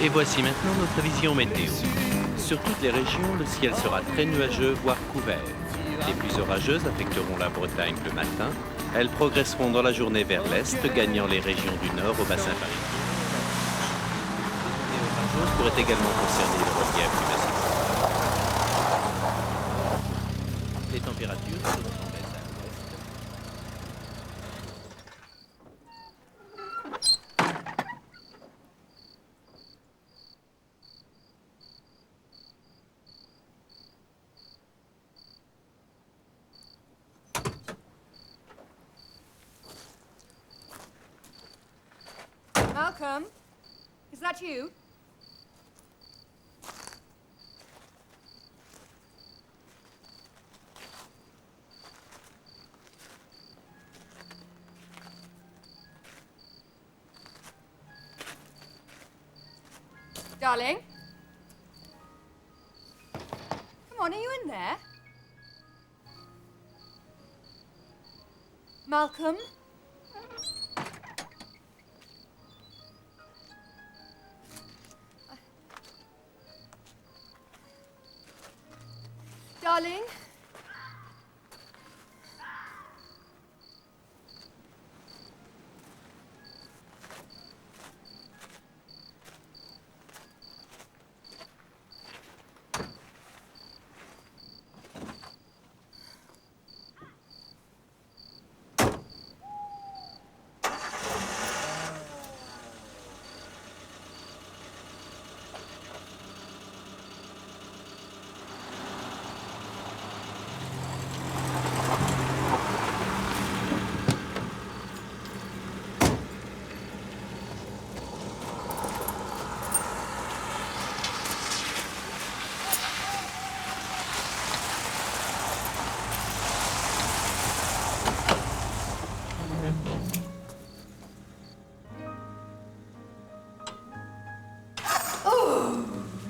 Et voici maintenant nos prévisions météo. Sur toutes les régions, le ciel sera très nuageux, voire couvert. Les pluies orageuses affecteront la Bretagne le matin. Elles progresseront dans la journée vers l'est, gagnant les régions du nord au bassin parisien. Les orageuses pourraient également concerner le relief du massif. Les températures seront en baisse à l'ouest. Malcolm, is that you? Darling? Come on, are you in there? Malcolm? Darling?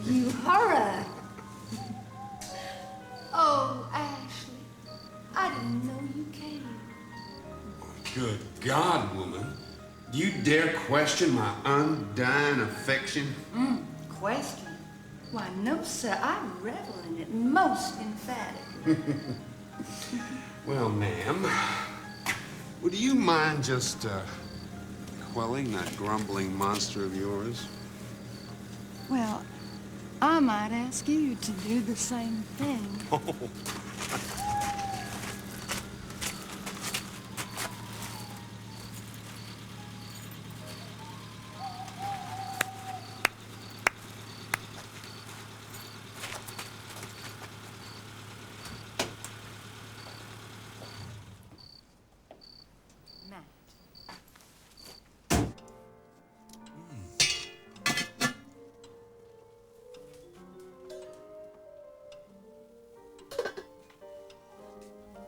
You horror! Oh, Ashley, I didn't know you came. Good God, woman. Do you dare question my undying affection? Question? Why, no, sir. I revel in it most emphatically. Well, ma'am, would you mind just, quelling that grumbling monster of yours? Well, I might ask you to do the same thing. Oh.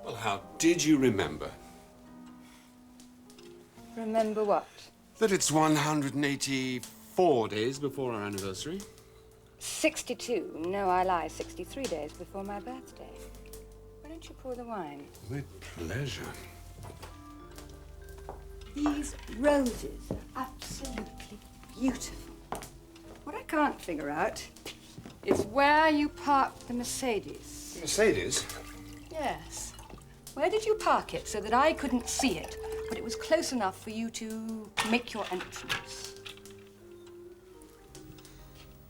Well, how did you remember? Remember what? That it's 184 days before our anniversary. 62. No, I lie. 63 days before my birthday. Why don't you pour the wine? With pleasure. These roses are absolutely beautiful. What I can't figure out is where you parked the Mercedes. Mercedes? Yes. Where did you park it so that I couldn't see it, but it was close enough for you to make your entrance?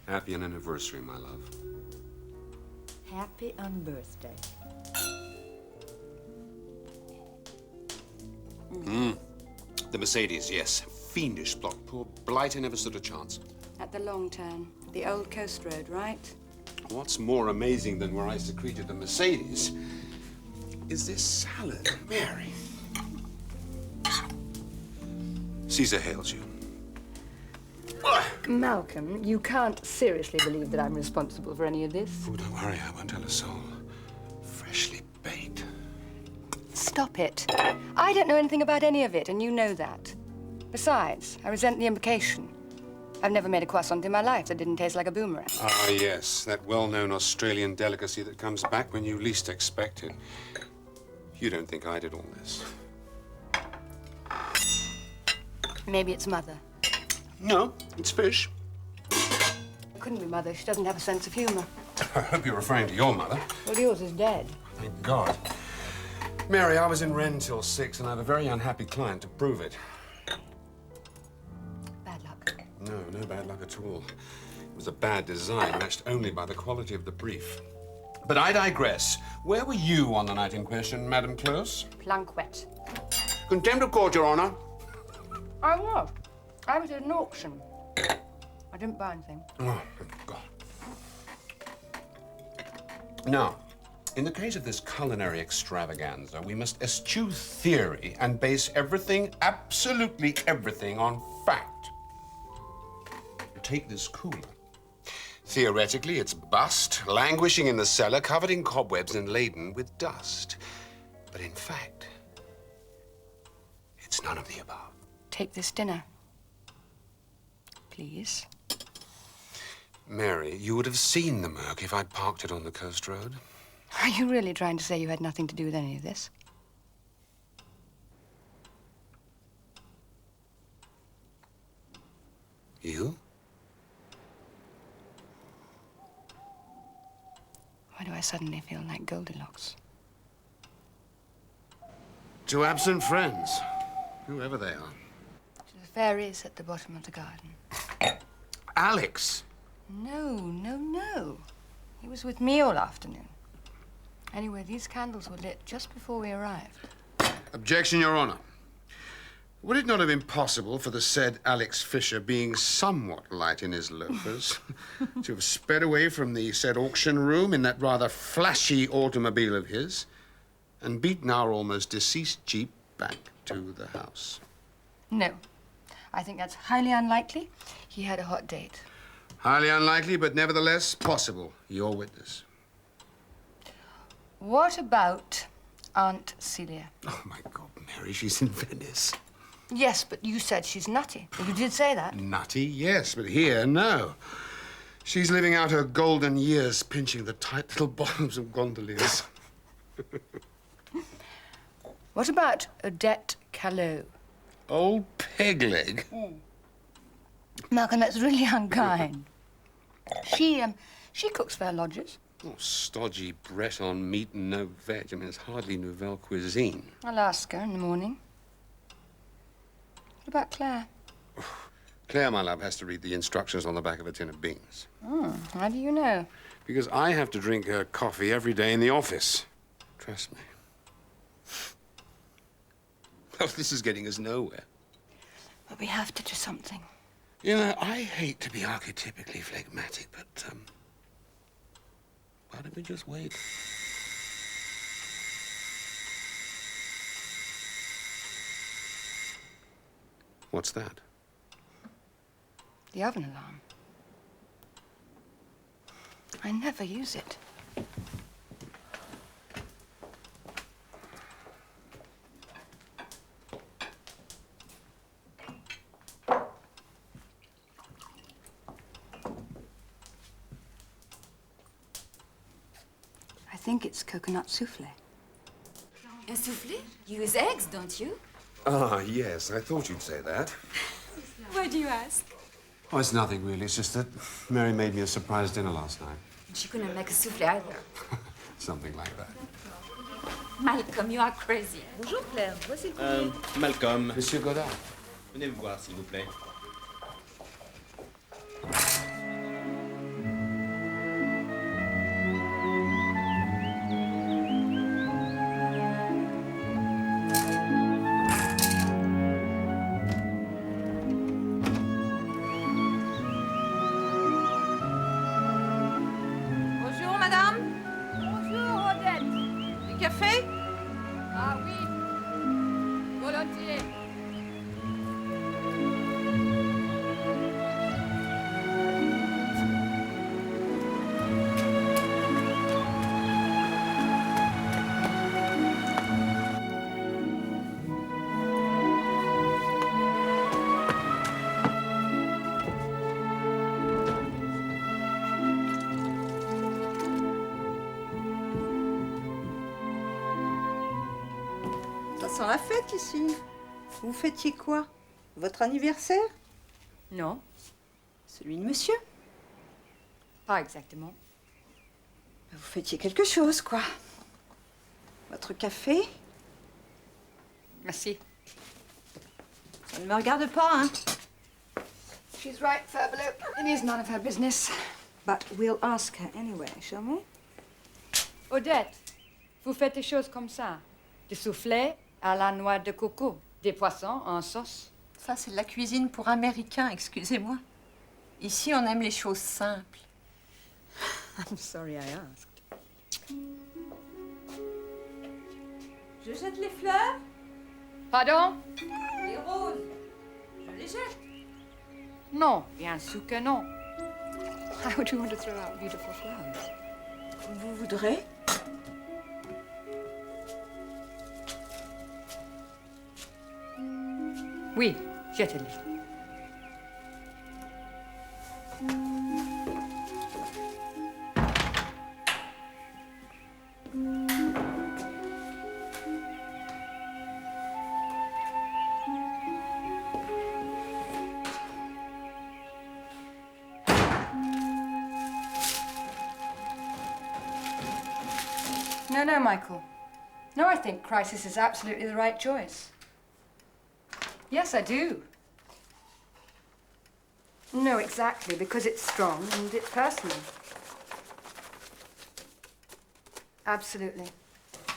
Happy anniversary, my love. Happy unbirthday. The Mercedes, yes. Fiendish plot. Poor Blighter never stood a chance. At the long turn, the old coast road, right? What's more amazing than where I secreted the Mercedes is this salad, Mary. Caesar hails you. Malcolm, you can't seriously believe that I'm responsible for any of this. Oh, don't worry, I won't tell a soul. Freshly baked. Stop it. I don't know anything about any of it, and you know that. Besides, I resent the implication. I've never made a croissant in my life that didn't taste like a boomerang. Ah, yes, that well-known Australian delicacy that comes back when you least expect it. You don't think I did all this? Maybe it's Mother. No, it's fish. couldn't be, Mother. She doesn't have a sense of humor. I hope you're referring to your mother. Well, yours is dead. Thank God. Mary, I was in Wren till 6, and I have a very unhappy client to prove it. Bad luck. No, no bad luck at all. It was a bad design, matched only by the quality of the brief. But I digress. Where were you on the night in question, Madam Close? Plunk wet. Contempt of court, Your Honor. I was. I was at an auction. I didn't buy anything. Oh, thank God. Now, in the case of this culinary extravaganza, we must eschew theory and base everything, absolutely everything, on fact. Take this cooler. Theoretically, it's bust, languishing in the cellar, covered in cobwebs and laden with dust. But in fact, it's none of the above. Take this dinner. Please. Mary, you would have seen the Merc if I'd parked it on the coast road. Are you really trying to say you had nothing to do with any of this? You? Why do I suddenly feel like Goldilocks? Two absent friends, whoever they are. The fairies at the bottom of the garden. Alex! No. He was with me all afternoon. Anyway, these candles were lit just before we arrived. Objection, Your Honor. Would it not have been possible for the said Alex Fisher, being somewhat light in his loafers, to have sped away from the said auction room in that rather flashy automobile of his and beaten our almost deceased Jeep back to the house? No. I think that's highly unlikely. He had a hot date. Highly unlikely, but nevertheless possible. Your witness. What about Aunt Celia? Oh, my God, Mary, she's in Venice. Yes, but you said she's nutty. You did say that. Nutty, yes, but here, no. She's living out her golden years, pinching the tight little bottoms of gondoliers. What about Odette Callot? Old peg-leg. Malcolm, that's really unkind. She cooks fair lodgers. Oh, stodgy Breton meat and no veg. I mean, it's hardly Nouvelle cuisine. I'll ask her in the morning. What about Claire? Claire, my love, has to read the instructions on the back of a tin of beans. Oh, how do you know? Because I have to drink her coffee every day in the office. Trust me. Oh, this is getting us nowhere. But we have to do something. You know, I hate to be archetypically phlegmatic, but, why don't we just wait? What's that? The oven alarm. I never use it. I think it's coconut souffle. Un soufflé? You use eggs, don't you? Ah, yes, I thought you'd say that. Why do you ask? Oh, it's nothing, really. It's just that Mary made me a surprise dinner last night. She couldn't make a soufflé either. Something like that. Malcolm, you are crazy. Bonjour, Claire. Voici le courrier. Malcolm, Monsieur Godard. venez me voir, s'il vous plaît. Bonjour, madame. Bonjour, Odette. Du café? Ah oui. Volontiers. Ça sent la fête ici. Vous fêtiez quoi? Votre anniversaire? Non. Celui de monsieur? Pas exactement. Vous fêtiez quelque chose, quoi. Votre café? Merci. Ça ne me regarde pas, hein. She's right, Furbelow. It is none of her business. But we'll ask her anyway, shall we? Odette, vous faites des choses comme ça. Des soufflets à la noix de coco, des poissons en sauce. Ça, c'est de la cuisine pour Américains, excusez-moi. Ici, on aime les choses simples. I'm sorry I asked. Je jette les fleurs? Pardon? Les roses. Je les jette. Non, bien sûr que non. How would you want to throw out beautiful flowers? Vous voudrez? Oui, jetez-les. No, Michael. No, I think crisis is absolutely the right choice. Yes, I do. No, exactly, because it's strong and it's personal. Absolutely.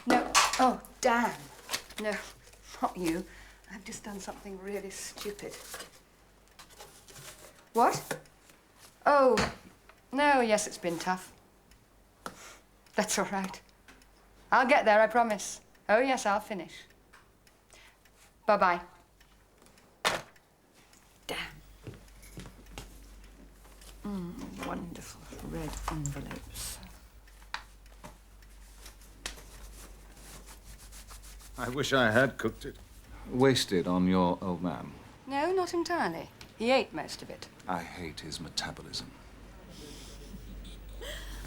No. Oh, damn. No, not you. I've just done something really stupid. What? Oh, no, yes, it's been tough. That's all right. I'll get there, I promise. Oh, yes, I'll finish. Bye-bye. Damn. Wonderful red envelopes. I wish I had cooked it. Wasted on your old man. No, not entirely. He ate most of it. I hate his metabolism.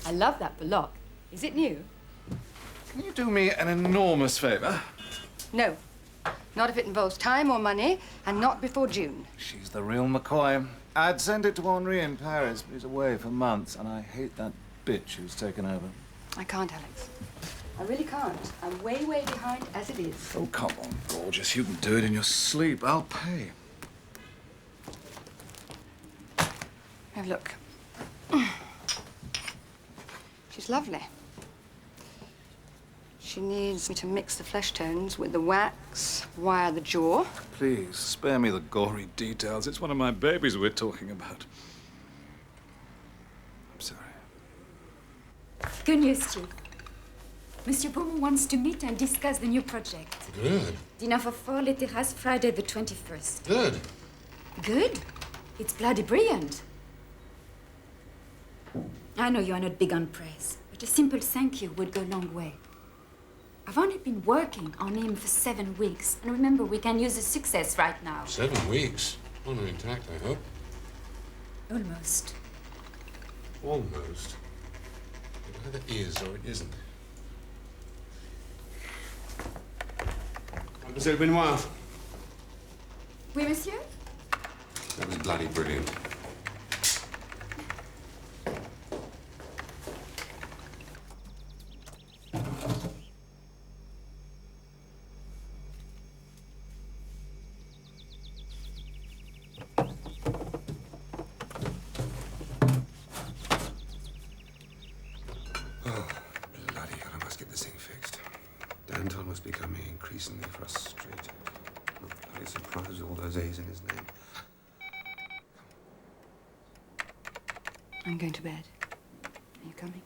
I love that block. Is it new? Can you do me an enormous favor? No. Not if it involves time or money, and not before June. She's the real McCoy. I'd send it to Henri in Paris, but he's away for months, and I hate that bitch who's taken over. I can't, Alex. I really can't. I'm way, way behind as it is. Oh, come on, gorgeous. You can do it in your sleep. I'll pay. Have a look. She's lovely. She needs me to mix the flesh tones with the wax, wire the jaw. Please, spare me the gory details. It's one of my babies we're talking about. I'm sorry. Good news, Steve. Monsieur Beaumont wants to meet and discuss the new project. Good. Dinner for 4, Les Terrasses, Friday the 21st. Good. Good? It's bloody brilliant. I know you are not big on praise, but a simple thank you would go a long way. I've only been working on him for 7 weeks, and remember, we can use the success right now. 7 weeks? Honor intact, I hope. Almost. Almost. It either is or it isn't. Mademoiselle Benoit. Oui, monsieur? That was bloody brilliant. Anton was becoming increasingly frustrated. I'm bloody surprised with all those A's in his name. I'm going to bed. Are you coming?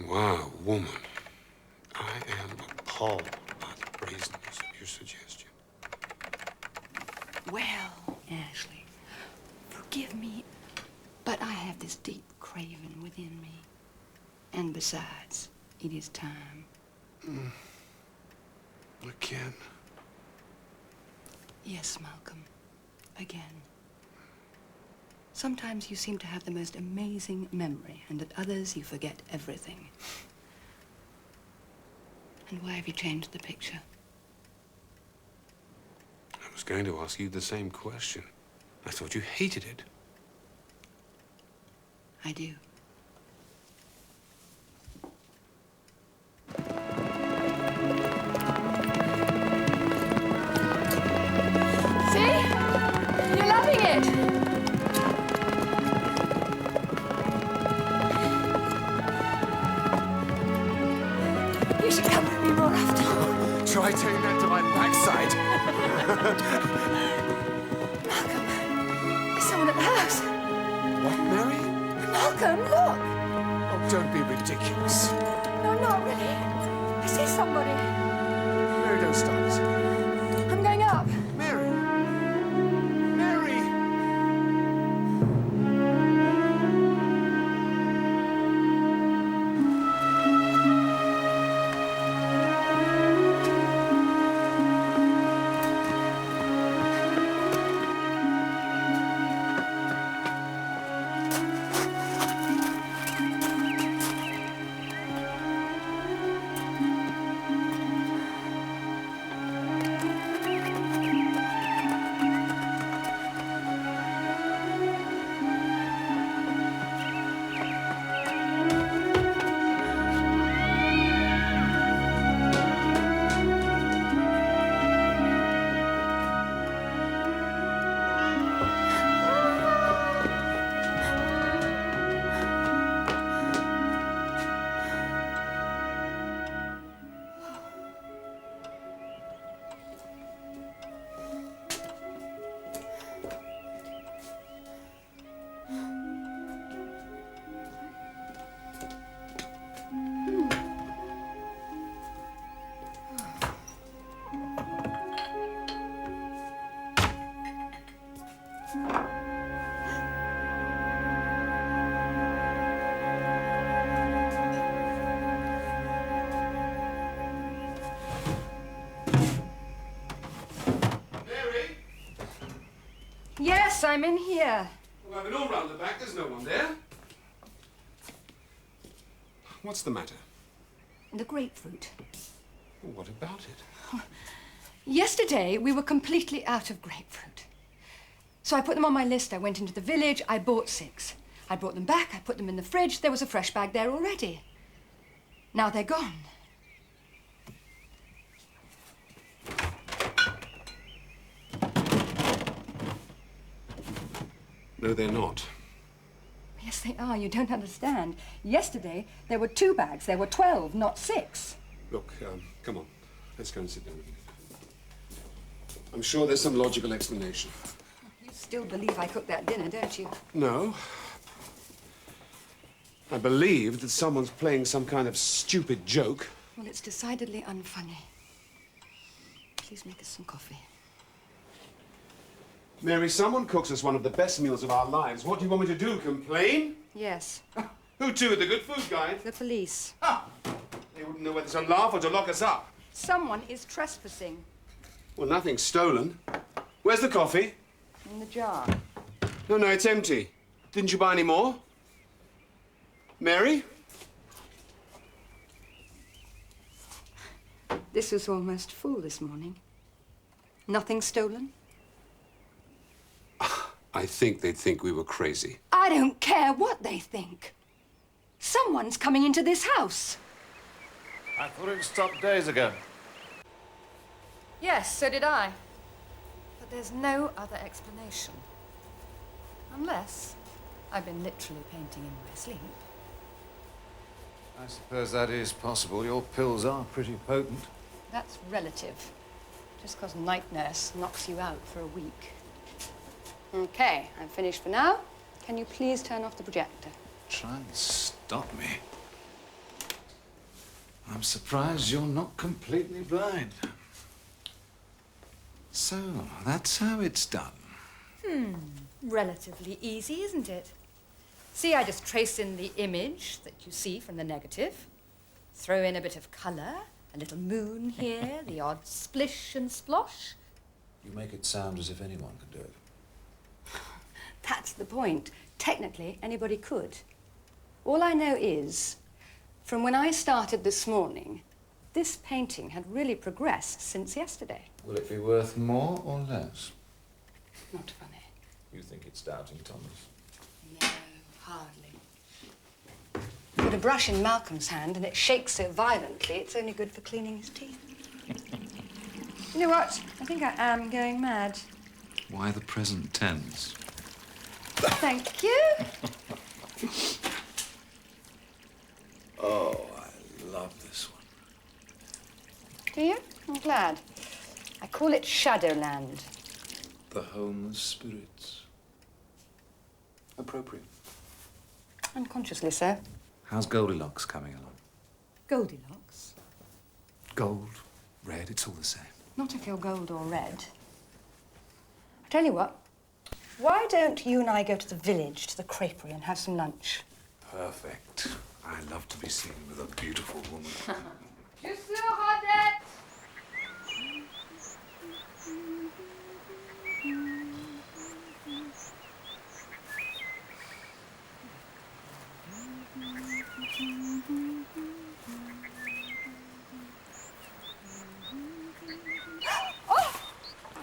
Wow, woman. I am appalled by the brazenness of your suggestion. Well, Ashley, forgive me, but I have this deep craving within me. And besides, it is time. Again? Yes, Malcolm. Again. Sometimes you seem to have the most amazing memory, and at others you forget everything. And why have you changed the picture? I was going to ask you the same question. I thought you hated it. I do. See? You're loving it. You should come with me more often. Try taking that to my backside. Malcolm, there's someone at the house. What, Mary? Malcolm, look. Oh, don't be ridiculous. No, not really. I see somebody. Mary, don't start this. I'm going up. Mary! Mary! Yes, I'm in here. Well, I've been all round the back. There's no one there. What's the matter? The grapefruit. Well, what about it? Yesterday, we were completely out of grapefruit. So I put them on my list. I went into the village. I bought 6. I brought them back. I put them in the fridge. There was a fresh bag there already. Now they're gone. No, they're not. Yes, they are. You don't understand. Yesterday, there were 2 bags. There were 12, not 6. Look, come on. Let's go and sit down. I'm sure there's some logical explanation. You still believe I cooked that dinner, don't you? No. I believe that someone's playing some kind of stupid joke. Well, it's decidedly unfunny. Please make us some coffee. Mary, someone cooks us one of the best meals of our lives. What do you want me to do, complain? Yes, Who to? The good food guy? the police. They wouldn't know whether to laugh or to lock us up. Someone is trespassing. Well, nothing's stolen. Where's the coffee? In the jar. No, it's empty. Didn't you buy any more? Mary? This was almost full this morning. Nothing stolen? I think they'd think we were crazy. I don't care what they think. Someone's coming into this house. I thought it stopped days ago. Yes, so did I. But there's no other explanation. Unless I've been literally painting in my sleep. I suppose that is possible. Your pills are pretty potent. That's relative. Just because night nurse knocks you out for a week. Okay, I'm finished for now. Can you please turn off the projector? Try and stop me. I'm surprised you're not completely blind. So, that's how it's done. Relatively easy, isn't it? See, I just trace in the image that you see from the negative, throw in a bit of colour, a little moon here, the odd splish and splosh. You make it sound as if anyone could do it. That's the point. Technically, anybody could. All I know is, from when I started this morning, this painting had really progressed since yesterday. Will it be worth more or less? Not funny. You think it's doubting, Thomas? No, hardly. Put a brush in Malcolm's hand and it shakes so violently it's only good for cleaning his teeth. You know what? I think I am going mad. Why the present tense? Thank you. Oh, I love this one. Do you? I'm glad. I call it Shadowland. The home of spirits. Appropriate. Unconsciously so. How's Goldilocks coming along? Goldilocks? Gold, red, it's all the same. Not if you're gold or red. I tell you what, why don't you and I go to the village, to the creperie, and have some lunch? Perfect. I love to be seen with a beautiful woman. Juste Odette.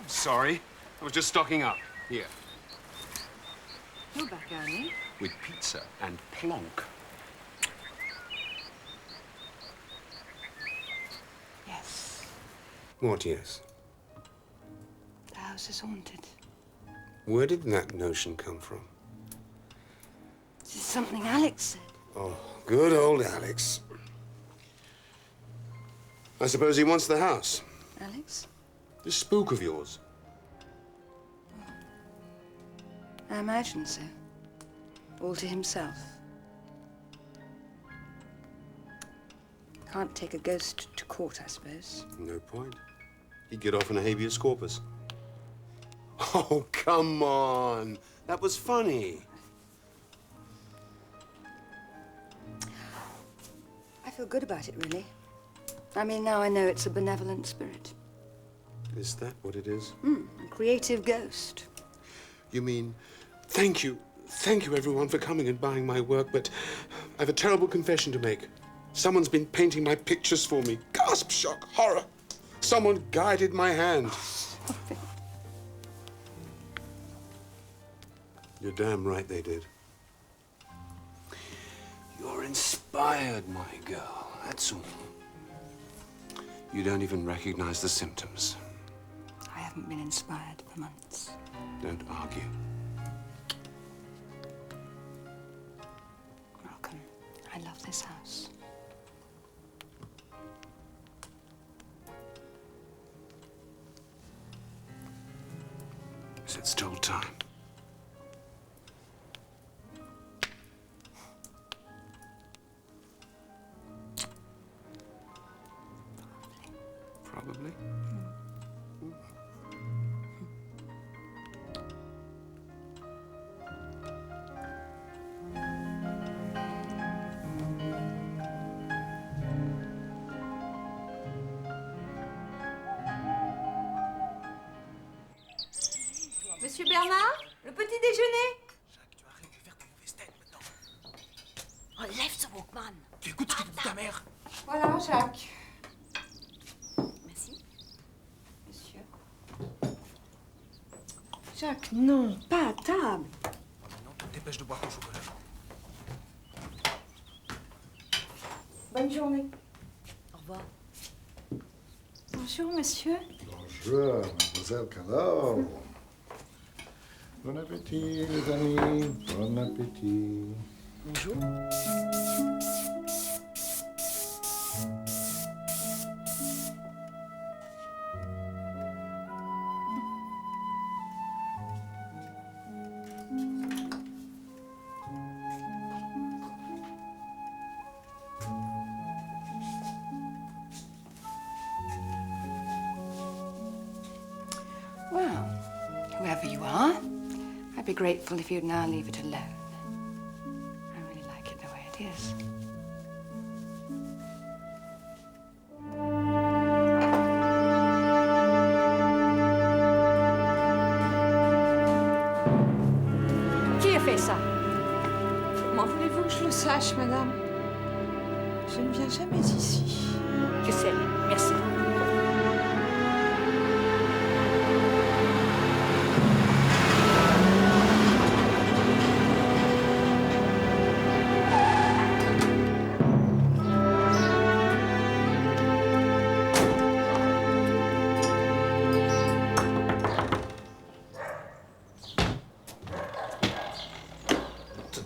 Sorry, I was just stocking up. Here. You're back early. With pizza and plonk. Yes. What, yes? The house is haunted. Where did that notion come from? This is something Alex said. Oh, good old Alex. I suppose he wants the house. Alex? This spook of yours. I imagine so. All to himself. Can't take a ghost to court, I suppose. No point. He'd get off on a habeas corpus. Oh, come on. That was funny. I feel good about it, really. I mean, now I know it's a benevolent spirit. Is that what it is? A creative ghost. You mean, thank you, everyone, for coming and buying my work, but I have a terrible confession to make. Someone's been painting my pictures for me. Gasp, shock, horror. Someone guided my hand. You're damn right they did. You're inspired, my girl, that's all. You don't even recognize the symptoms. I haven't been inspired for months. Don't argue. Malcolm, I love this house. Is it still time? Probably. Monsieur Bernard, le petit déjeuner. Jacques, tu arrêtes de faire ton mauvais tête maintenant. Enlève ce Walkman. Tu écoutes ce que dit ta mère? Voilà, Jacques. Merci. Monsieur. Jacques, non, pas à table. Maintenant, tu te dépêches de boire ton chocolat. Bonne journée. Au revoir. Bonjour, monsieur. Bonjour, mademoiselle Callot. Bon appétit, les amis. Bon appétit. Bonjour. Well, whoever you are, I'd be grateful if you'd now leave it alone. I really like it the way it is. Qui a fait ça? Comment voulez-vous que je le sache, madame? Je ne viens jamais ici. Je sais, merci.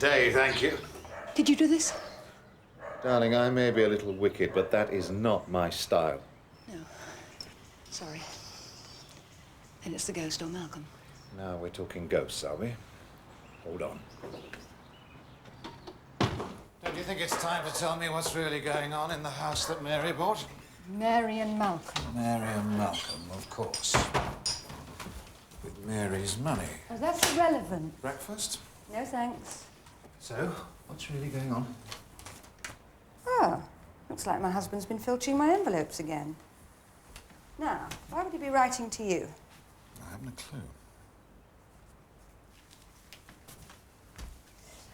today, thank you. Did you do this? Darling, I may be a little wicked, but that is not my style. No. Sorry. Then it's the ghost or Malcolm. Now we're talking ghosts, are we? Hold on. Don't you think it's time to tell me what's really going on in the house that Mary bought? Mary and Malcolm. Mary and Malcolm, of course. With Mary's money. Oh, that's irrelevant. Breakfast? No, thanks. So, what's really going on? Oh, looks like my husband's been filching my envelopes again. Now, why would he be writing to you? I haven't a clue.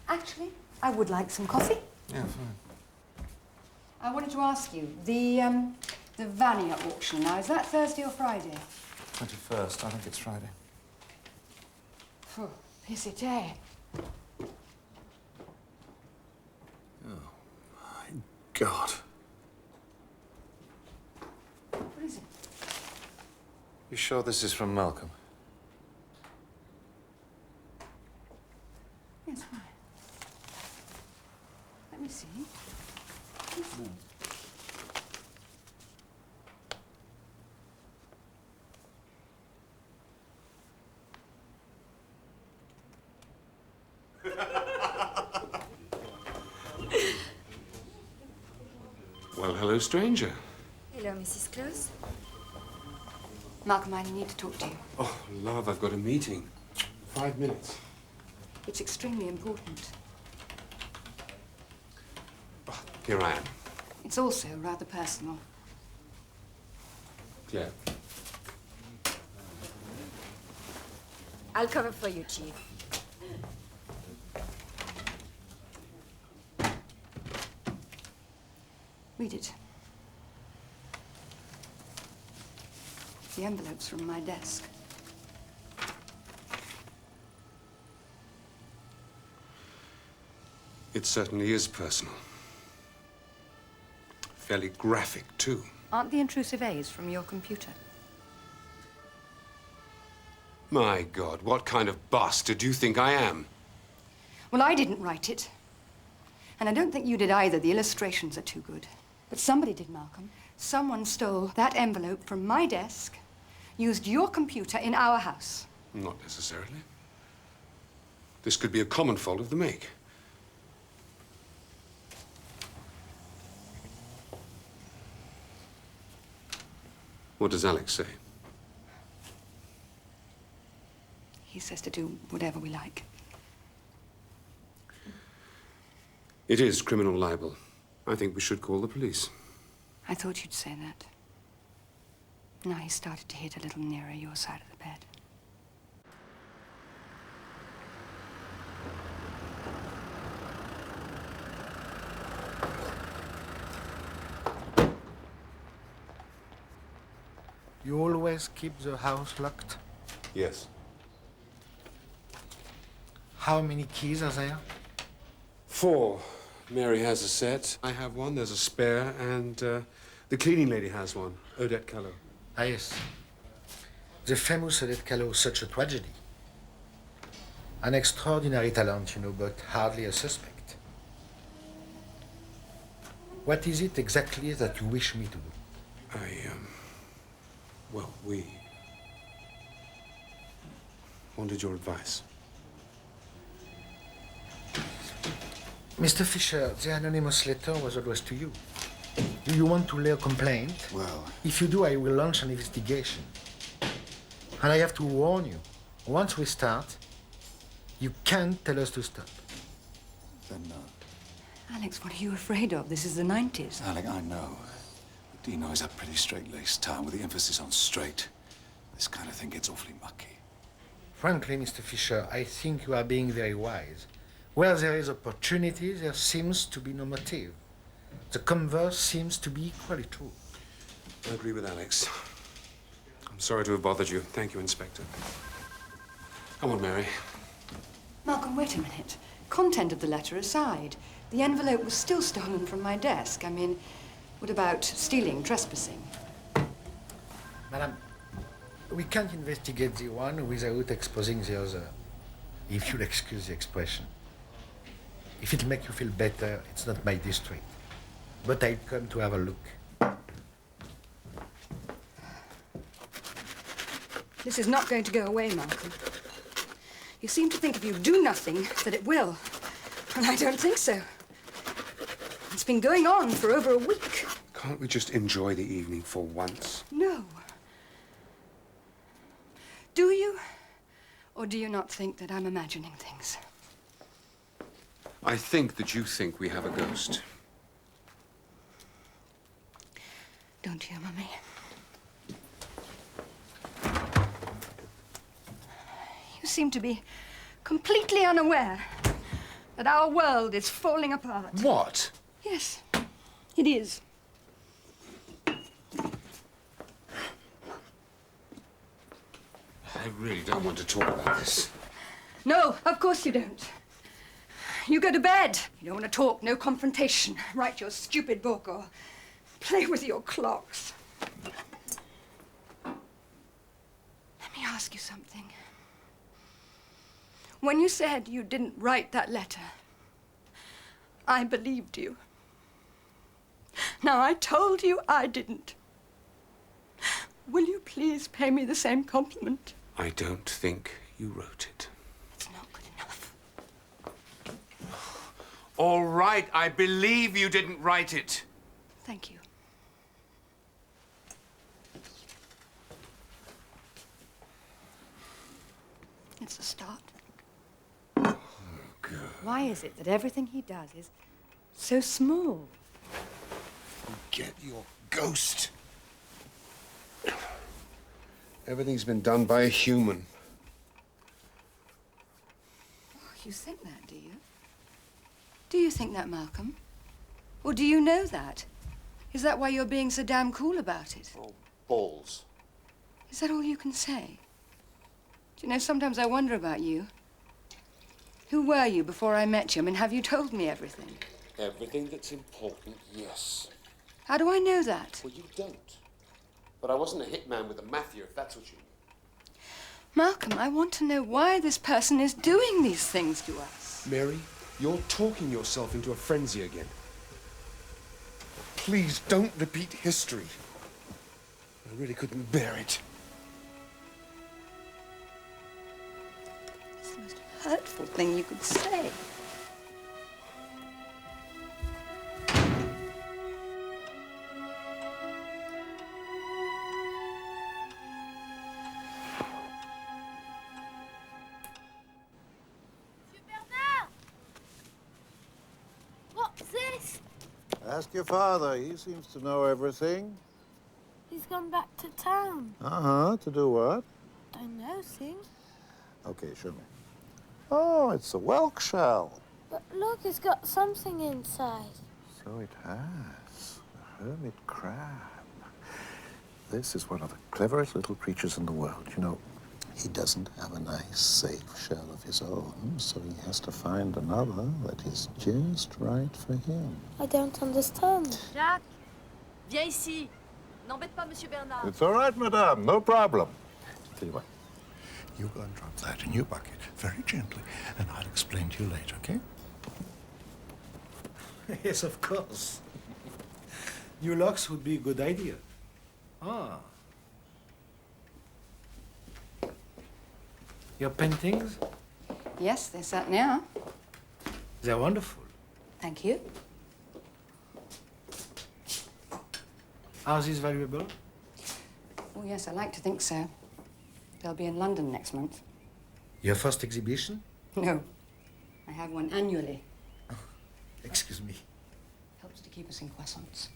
Actually, I would like some coffee. Yeah, fine. I wanted to ask you, the Vania auction now, is that Thursday or Friday? 21st, I think it's Friday. Oh, busy day. Oh, my God. What is it? You sure this is from Malcolm? Yes, why? Let me see. Let me see. Well, hello, stranger. Hello, Mrs. Close. Malcolm, I need to talk to you. Oh, love, I've got a meeting. 5 minutes. It's extremely important. Oh, here I am. It's also rather personal. Claire. I'll cover for you, Chief. Read it. The envelope's from my desk. It certainly is personal. Fairly graphic, too. Aren't the intrusive A's from your computer? My God, what kind of bastard do you think I am? Well, I didn't write it. And I don't think you did either. The illustrations are too good. But somebody did, Malcolm. Someone stole that envelope from my desk, used your computer in our house. Not necessarily. This could be a common fault of the make. What does Alex say? He says to do whatever we like. It is criminal libel. I think we should call the police. I thought you'd say that. Now he's started to hit a little nearer your side of the bed. You always keep the house locked? Yes. How many keys are there? 4. Mary has a set. I have one. There's a spare. And the cleaning lady has one. Odette Callot. Ah, yes. The famous Odette Callot, such a tragedy. An extraordinary talent, you know, but hardly a suspect. What is it exactly that you wish me to do? Well, we wanted your advice. Mr. Fisher, the anonymous letter was addressed to you. Do you want to lay a complaint? Well... If you do, I will launch an investigation. And I have to warn you, once we start, you can't tell us to stop. Then no. Alex, what are you afraid of? This is the 90s. Alec, I know. But Dino is a pretty straight-laced town with the emphasis on straight. This kind of thing gets awfully mucky. Frankly, Mr. Fisher, I think you are being very wise. Where there is opportunity, there seems to be no motive. The converse seems to be equally true. I agree with Alex. I'm sorry to have bothered you. Thank you, Inspector. Come on, Mary. Malcolm, wait a minute. Content of the letter aside, the envelope was still stolen from my desk. I mean, what about stealing, trespassing? Madam, we can't investigate the one without exposing the other, if you'll excuse the expression. If it'll make you feel better, it's not my district. But I'll come to have a look. This is not going to go away, Malcolm. You seem to think if you do nothing, that it will. And I don't think so. It's been going on for over a week. Can't we just enjoy the evening for once? No. Do you? Or do you not think that I'm imagining things? I think that you think we have a ghost. Don't you, Mummy? You seem to be completely unaware that our world is falling apart. What? Yes, it is. I really don't want to talk about this. No, of course you don't. You go to bed. You don't want to talk, no confrontation. Write your stupid book or play with your clocks. Let me ask you something. When you said you didn't write that letter, I believed you. Now, I told you I didn't. Will you please pay me the same compliment? I don't think you wrote it. It's not good enough. All right, I believe you didn't write it. Thank you. It's a start. Oh, God. Why is it that everything he does is so small? Get your ghost. Everything's been done by a human. Oh, you think that, do you? Do you think that, Malcolm? Or do you know that? Is that why you're being so damn cool about it? Oh, balls. Is that all you can say? Do you know, sometimes I wonder about you. Who were you before I met you? I mean, have you told me everything? Everything that's important, yes. How do I know that? Well, you don't. But I wasn't a hitman with the mafia, if that's what you mean. Malcolm, I want to know why this person is doing these things to us. Mary, you're talking yourself into a frenzy again. Please don't repeat history. I really couldn't bear it. It's the most hurtful thing you could say. Ask your father. He seems to know everything. He's gone back to town. Uh-huh. To do what? Don't know, sing. Okay, show me. Oh, it's a whelk shell. But look, it's got something inside. So it has. A hermit crab. This is one of the cleverest little creatures in the world. You know, he doesn't have a nice, safe shell of his own, so he has to find another that is just right for him. I don't understand. Jacques, viens ici. N'embête pas Monsieur Bernard. It's all right, madame. No problem. Tell you what. You go and drop that in your bucket very gently, and I'll explain to you later, okay? Yes, of course. New locks would be a good idea. Ah. Your paintings? Yes, they certainly are. They're wonderful. Thank you. Are these valuable? Oh, yes, I like to think so. They'll be in London next month. Your first exhibition? No. I have one annually. Excuse me. Helps to keep us in croissants.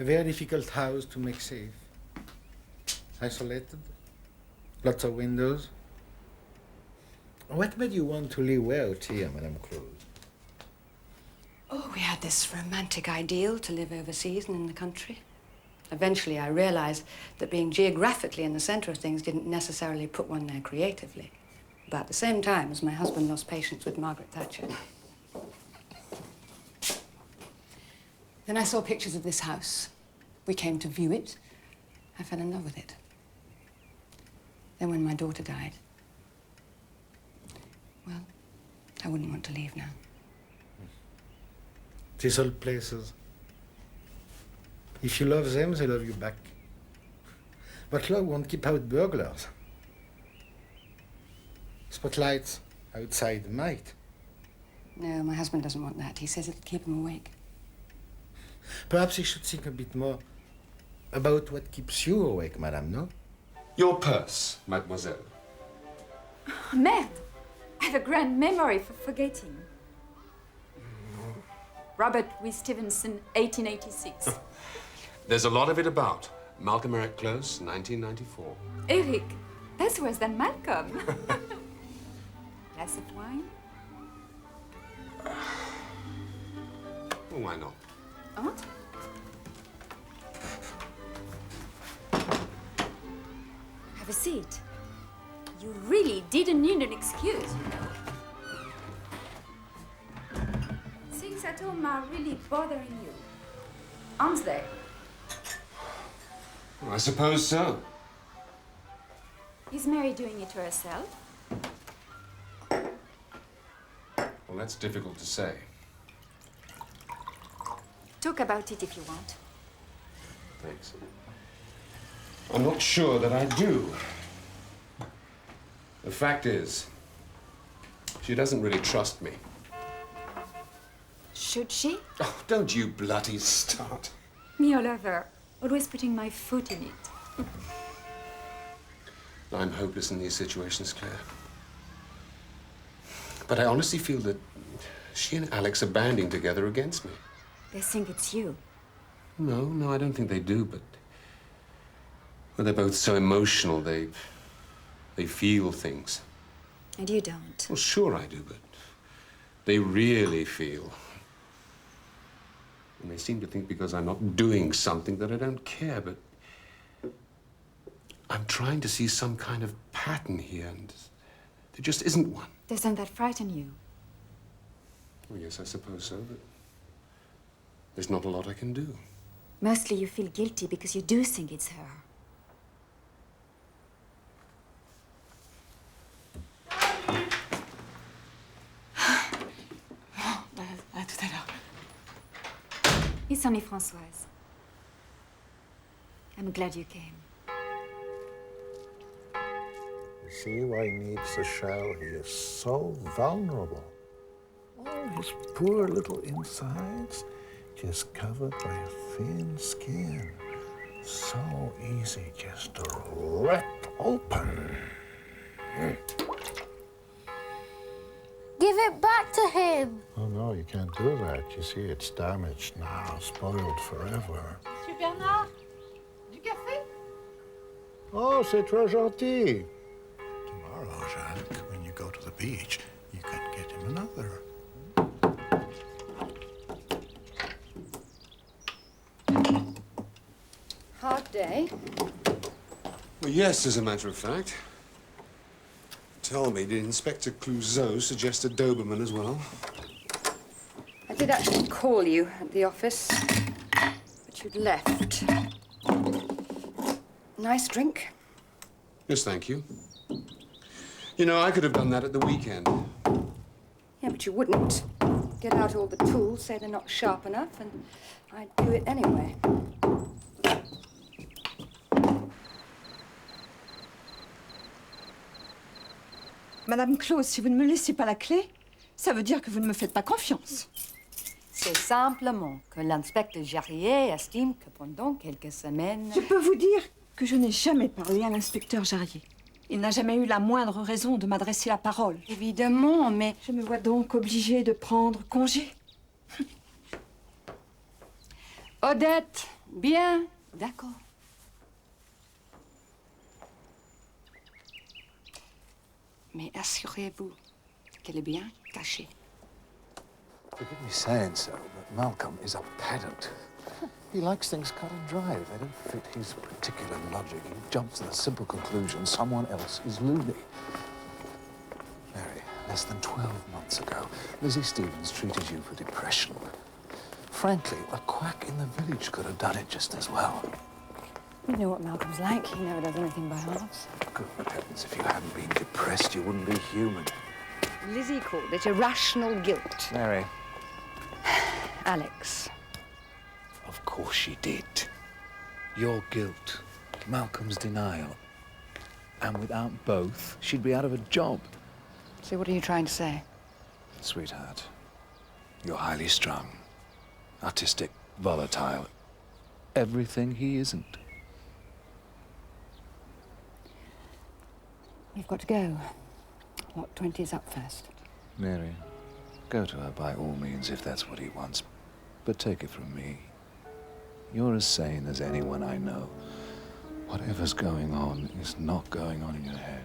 A very difficult house to make safe. Isolated. Lots of windows. What made you want to live out here, Madame Claude? Oh, we had this romantic ideal to live overseas and in the country. Eventually, I realized that being geographically in the center of things didn't necessarily put one there creatively. About the same time as my husband lost patience with Margaret Thatcher. Then I saw pictures of this house. We came to view it. I fell in love with it. Then when my daughter died, well, I wouldn't want to leave now. These old places. If you love them, they love you back. But love won't keep out burglars. Spotlights outside might. No, my husband doesn't want that. He says it'll keep him awake. Perhaps you should think a bit more about what keeps you awake, madame, no? Your purse, mademoiselle. Oh, merde! I have a grand memory for forgetting. Robert Louis Stevenson, 1886. There's a lot of it about. Malcolm Eric Close, 1994. Eric, that's worse than Malcolm. Glass of wine? Well, why not? Aunt? Have a seat. You really didn't need an excuse, you know. Things at home are really bothering you. Aren't they? Well, I suppose so. Is Mary doing it herself? Well, that's difficult to say. Talk about it if you want. Thanks. I'm not sure that I do. The fact is, she doesn't really trust me. Should she? Oh, don't you bloody start. Me all over. Always putting my foot in it. I'm hopeless in these situations, Claire. But I honestly feel that she and Alex are banding together against me. They think it's you. No, I don't think they do, but... Well, they're both so emotional, they feel things. And you don't. Well, sure I do, but they really feel. And they seem to think because I'm not doing something that I don't care, but I'm trying to see some kind of pattern here, and there just isn't one. Doesn't that frighten you? Well, yes, I suppose so, but there's not a lot I can do. Mostly you feel guilty because you do think it's her. À tout à l'heure. It's only Françoise. I'm glad you came. You see why he needs the shell? He is so vulnerable. All his poor little insides just covered by a thin skin. So easy just to rip open. Give it back to him. Oh, no, you can't do that. You see, it's damaged now, spoiled forever. Monsieur Bernard, du café? Oh, c'est trop gentil. Tomorrow, Jacques, when you go to the beach, you can get him another. Hard day. Well, yes, as a matter of fact. Tell me, did Inspector Clouseau suggest a Doberman as well? I did actually call you at the office, but you'd left. Nice drink. Yes, thank you. You know, I could have done that at the weekend. Yeah, but you wouldn't. Get out all the tools, say they're not sharp enough, and I'd do it anyway. Madame Clause, si vous ne me laissez pas la clé, ça veut dire que vous ne me faites pas confiance. C'est simplement que l'inspecteur Jarrier estime que pendant quelques semaines... Je peux vous dire que je n'ai jamais parlé à l'inspecteur Jarrier. Il n'a jamais eu la moindre raison de m'adresser la parole. Évidemment, mais... Je me vois donc obligée de prendre congé. Odette, bien, d'accord. Mais assurez-vous qu'elle est bien cachée. Forgive me saying so, but Malcolm is a pedant. He likes things cut and dry. If they don't fit his particular logic, he jumps to the simple conclusion someone else is loony. Mary, less than 12 months ago, Lizzie Stevens treated you for depression. Frankly, a quack in the village could have done it just as well. You know what Malcolm's like. He never does anything by halves. Good heavens, if you hadn't been depressed, you wouldn't be human. Lizzie called it irrational guilt. Mary. Alex. Of course she did. Your guilt, Malcolm's denial. And without both, she'd be out of a job. So what are you trying to say? Sweetheart, you're highly strung, artistic, volatile. Everything he isn't. We've got to go. Lot 20 is up first. Mary, go to her by all means if that's what he wants. But take it from me. You're as sane as anyone I know. Whatever's going on is not going on in your head.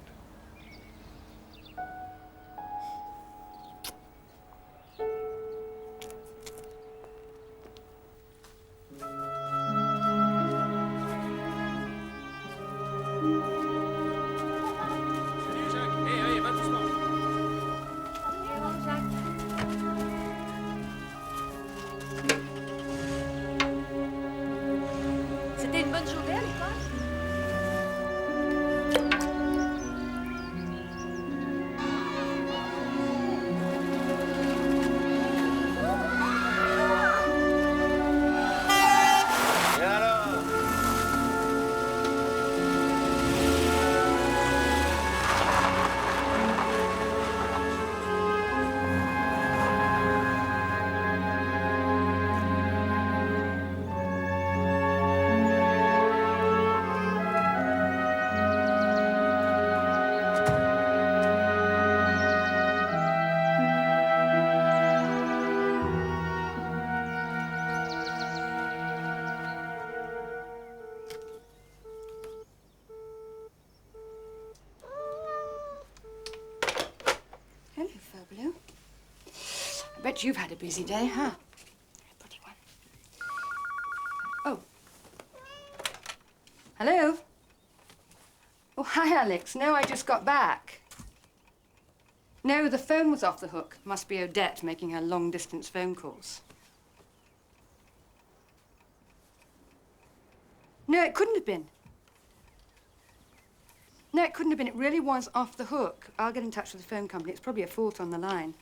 C'était une bonne journée à l'école? Hello, Furbaloo. I bet you've had a busy day, huh? A pretty one. Oh. Hello? Oh, hi, Alex. No, I just got back. No, the phone was off the hook. Must be Odette making her long-distance phone calls. No, it couldn't have been. No, it couldn't have been. It really was off the hook. I'll get in touch with the phone company. It's probably a fault on the line.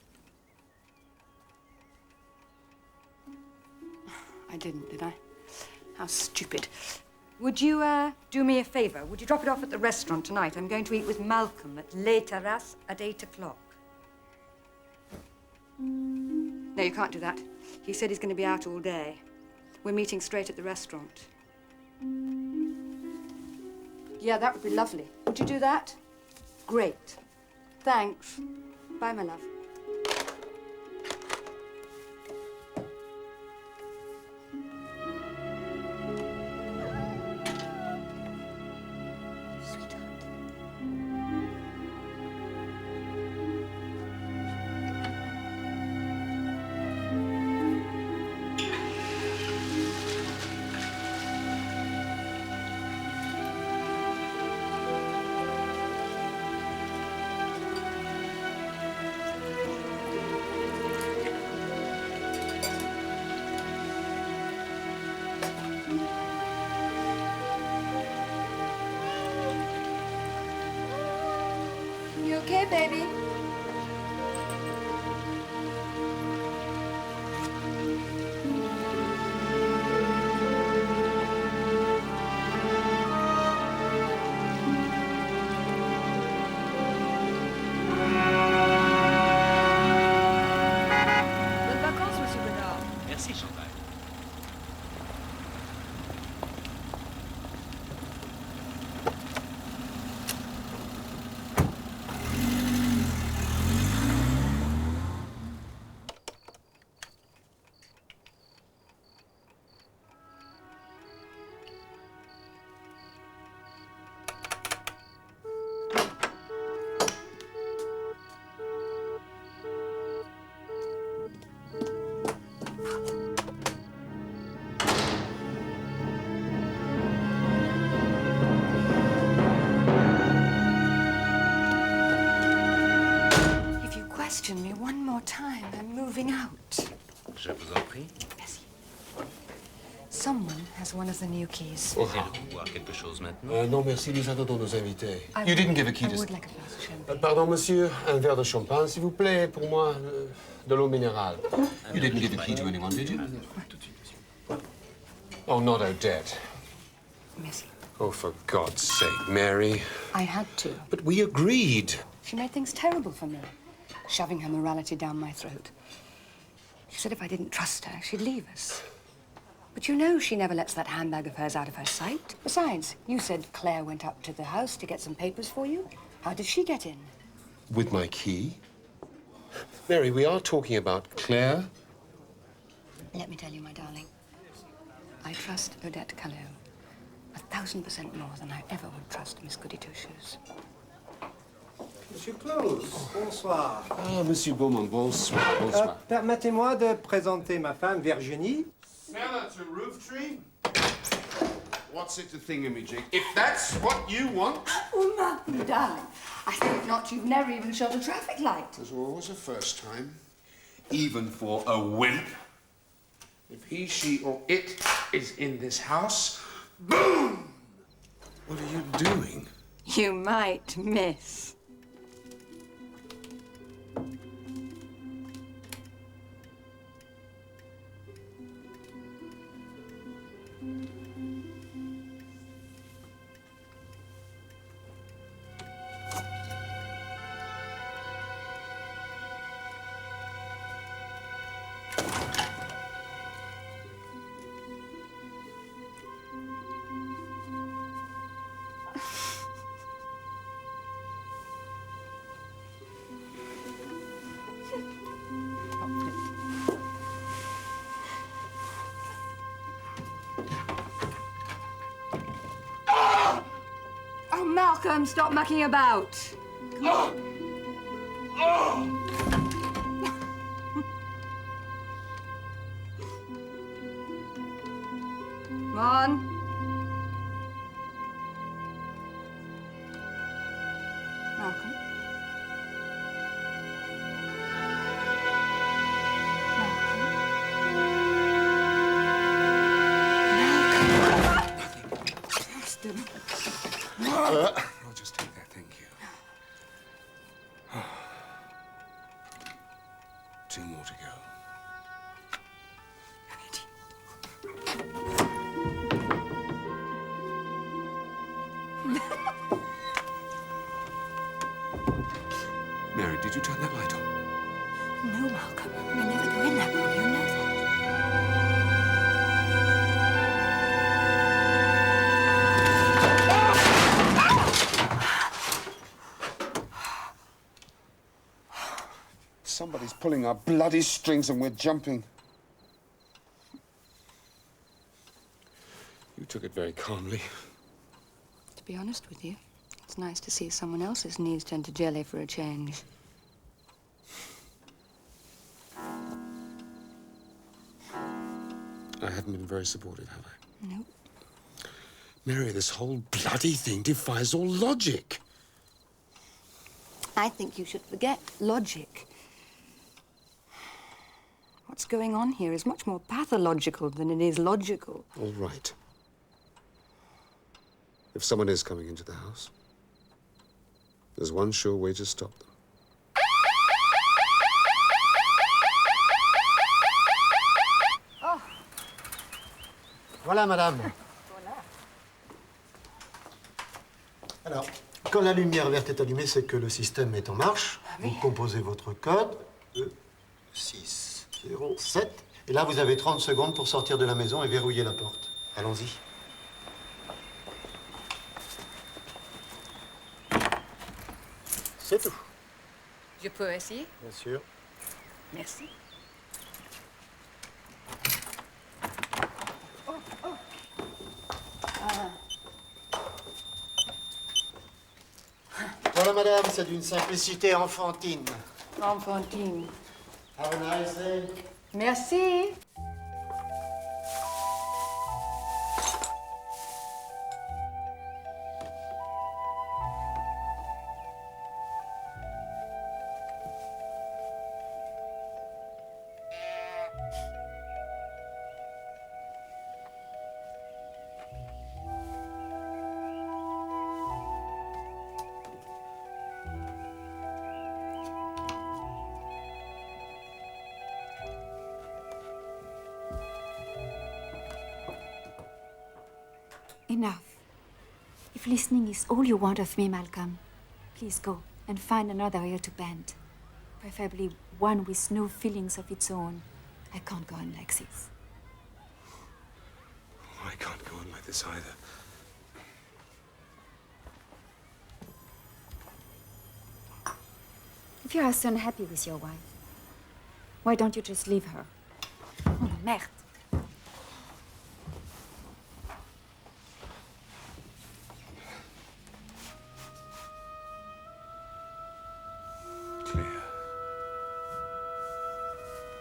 I didn't, did I? How stupid. Would you, do me a favor? Would you drop it off at the restaurant tonight? I'm going to eat with Malcolm at Les Terrasses at 8 o'clock. No, you can't do that. He said he's going to be out all day. We're meeting straight at the restaurant. Yeah, that would be lovely. Would you do that? Great. Thanks. Bye, my love. You okay, baby? Bonnes vacances, Monsieur Bernard. Merci, Chantal. If you question me one more time, I'm moving out. Je vous en prie. Merci. someone has one of the new keys. Désirez-vous boire quelque chose maintenant? Non, merci, nous attendons nos invités. You didn't give a key I to... would like a glass of champagne. Pardon, monsieur, un verre de champagne, s'il vous plaît, pour moi, de l'eau minérale. You didn't give a key to anyone, did you? Oh, not Odette. Merci. Oh, for God's sake, Mary. I had to. But we agreed. She made things terrible for me, shoving her morality down my throat. She said if I didn't trust her, she'd leave us. But you know she never lets that handbag of hers out of her sight. Besides, you said Claire went up to the house to get some papers for you. How did she get in? With my key? Mary, we are talking about Claire. Let me tell you, my darling, I trust Odette Callot 1,000% more than I ever would trust Miss Goody Two-Shoes. Monsieur Claus, bonsoir. Ah, Monsieur Beaumont, bonsoir, bonsoir. Permettez-moi de présenter ma femme Virginie. Now that's a roof tree. What's it to thingamajig? If that's what you want... Oh, my darling, I think not. You've never even shot a traffic light. There's always a first time, even for a wimp. If he, she, or it is in this house, boom! What are you doing? You might miss. Oh, Malcolm, stop mucking about. Come on. Malcolm. I'll just take that, thank you. Two more to go. Mary, did you turn that light on? No, Malcolm. We never go in that room. You know that. Somebody's pulling our bloody strings and we're jumping. You took it very calmly. To be honest with you, it's nice to see someone else's knees turn to jelly for a change. I haven't been very supportive, have I? Nope. Mary, this whole bloody thing defies all logic. I think you should forget logic. What's going on here is much more pathological than it is logical. All right. If someone is coming into the house, there's one sure way to stop them. Oh. Voilà, madame. Alors, quand la lumière verte est allumée, c'est que le système est en marche. Vous composez votre code, 6, 0, 7. Et là, vous avez 30 secondes pour sortir de la maison et verrouiller la porte. Allons-y. C'est tout. Je peux essayer? Bien sûr. Merci. Voilà, madame, c'est d'une simplicité enfantine. Enfantine. Have a nice day. Merci. Enough. If listening is all you want of me, Malcolm, please go and find another ear to bend. Preferably one with no feelings of its own. I can't go on like this. I can't go on like this either. If you are so unhappy with your wife, why don't you just leave her? Oh, merde.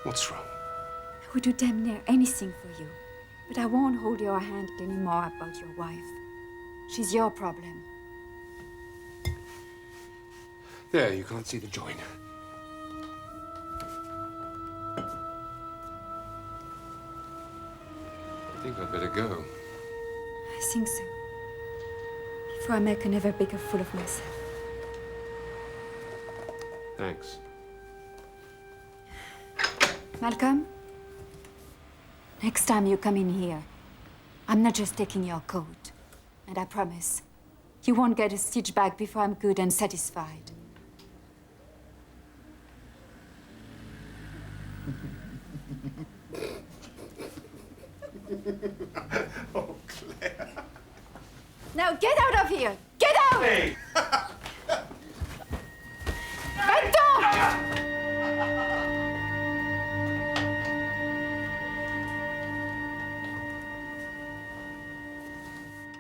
What's wrong? I would do damn near anything for you, but I won't hold your hand anymore about your wife. She's your problem. There, you can't see the join. I think I'd better go. I think so. Before I make an ever bigger fool of myself. Thanks. Malcolm, next time you come in here, I'm not just taking your coat. And I promise, you won't get a stitch back before I'm good and satisfied. Oh, Claire. Now get out of here! Get out! Hey!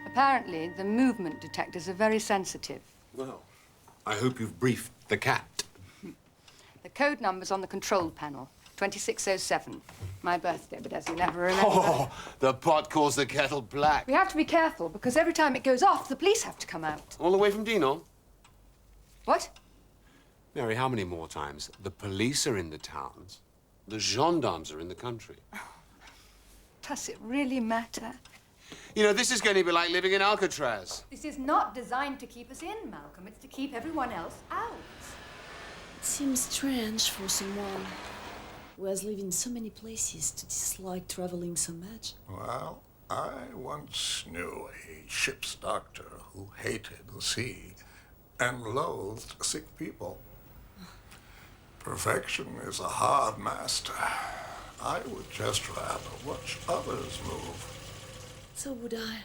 Apparently, the movement detectors are very sensitive. Well, I hope you've briefed the cat. The code number's on the control panel, 2607. My birthday, but as you never remember... Oh, the pot calls the kettle black. We have to be careful, because every time it goes off, the police have to come out. All the way from Dinan? What? Mary, how many more times? The police are in the towns. The gendarmes are in the country. Does it really matter? You know, this is going to be like living in Alcatraz. This is not designed to keep us in, Malcolm. It's to keep everyone else out. It seems strange for someone who has lived in so many places to dislike traveling so much. Well, I once knew a ship's doctor who hated the sea and loathed sick people. Perfection is a hard master. I would just rather watch others move. So would I.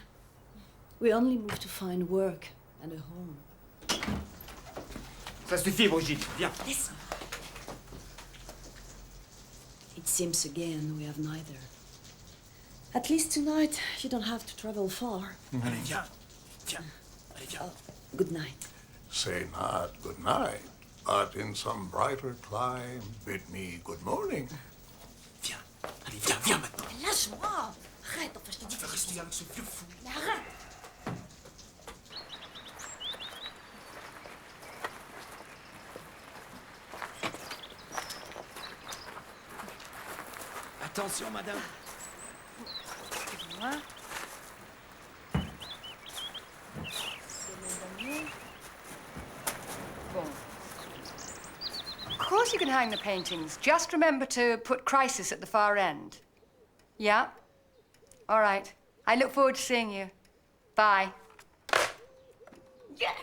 We only move to find work and a home. Ça suffit, Brigitte. Viens. Listen. It seems again we have neither. At least tonight, you don't have to travel far. Allez, viens. Viens. Allez, viens. Good night. Say not good night, but in some brighter clime, bid me good morning. Viens. Allez, viens, viens maintenant. Lâche-moi. Arrête, enfin, je te dis. Tu vas rester avec ce vieux fou. Mais arrête. Attention, madame. Excusez-moi. Bon. Of course you can hang the paintings. Just remember to put crisis at the far end. Yeah? All right. I look forward to seeing you. Bye. Yeah.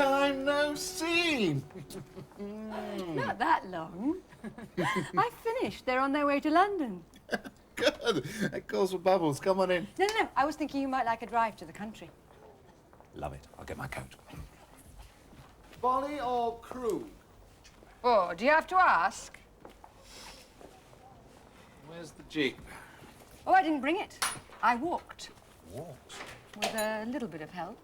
time no see. Not that long. I finished. They're on their way to London. Good. That calls for bubbles. Come on in. No. I was thinking you might like a drive to the country. Love it. I'll get my coat. Bolly or crew? Oh, do you have to ask? Where's the jeep? Oh, I didn't bring it. I walked. Walked? With a little bit of help.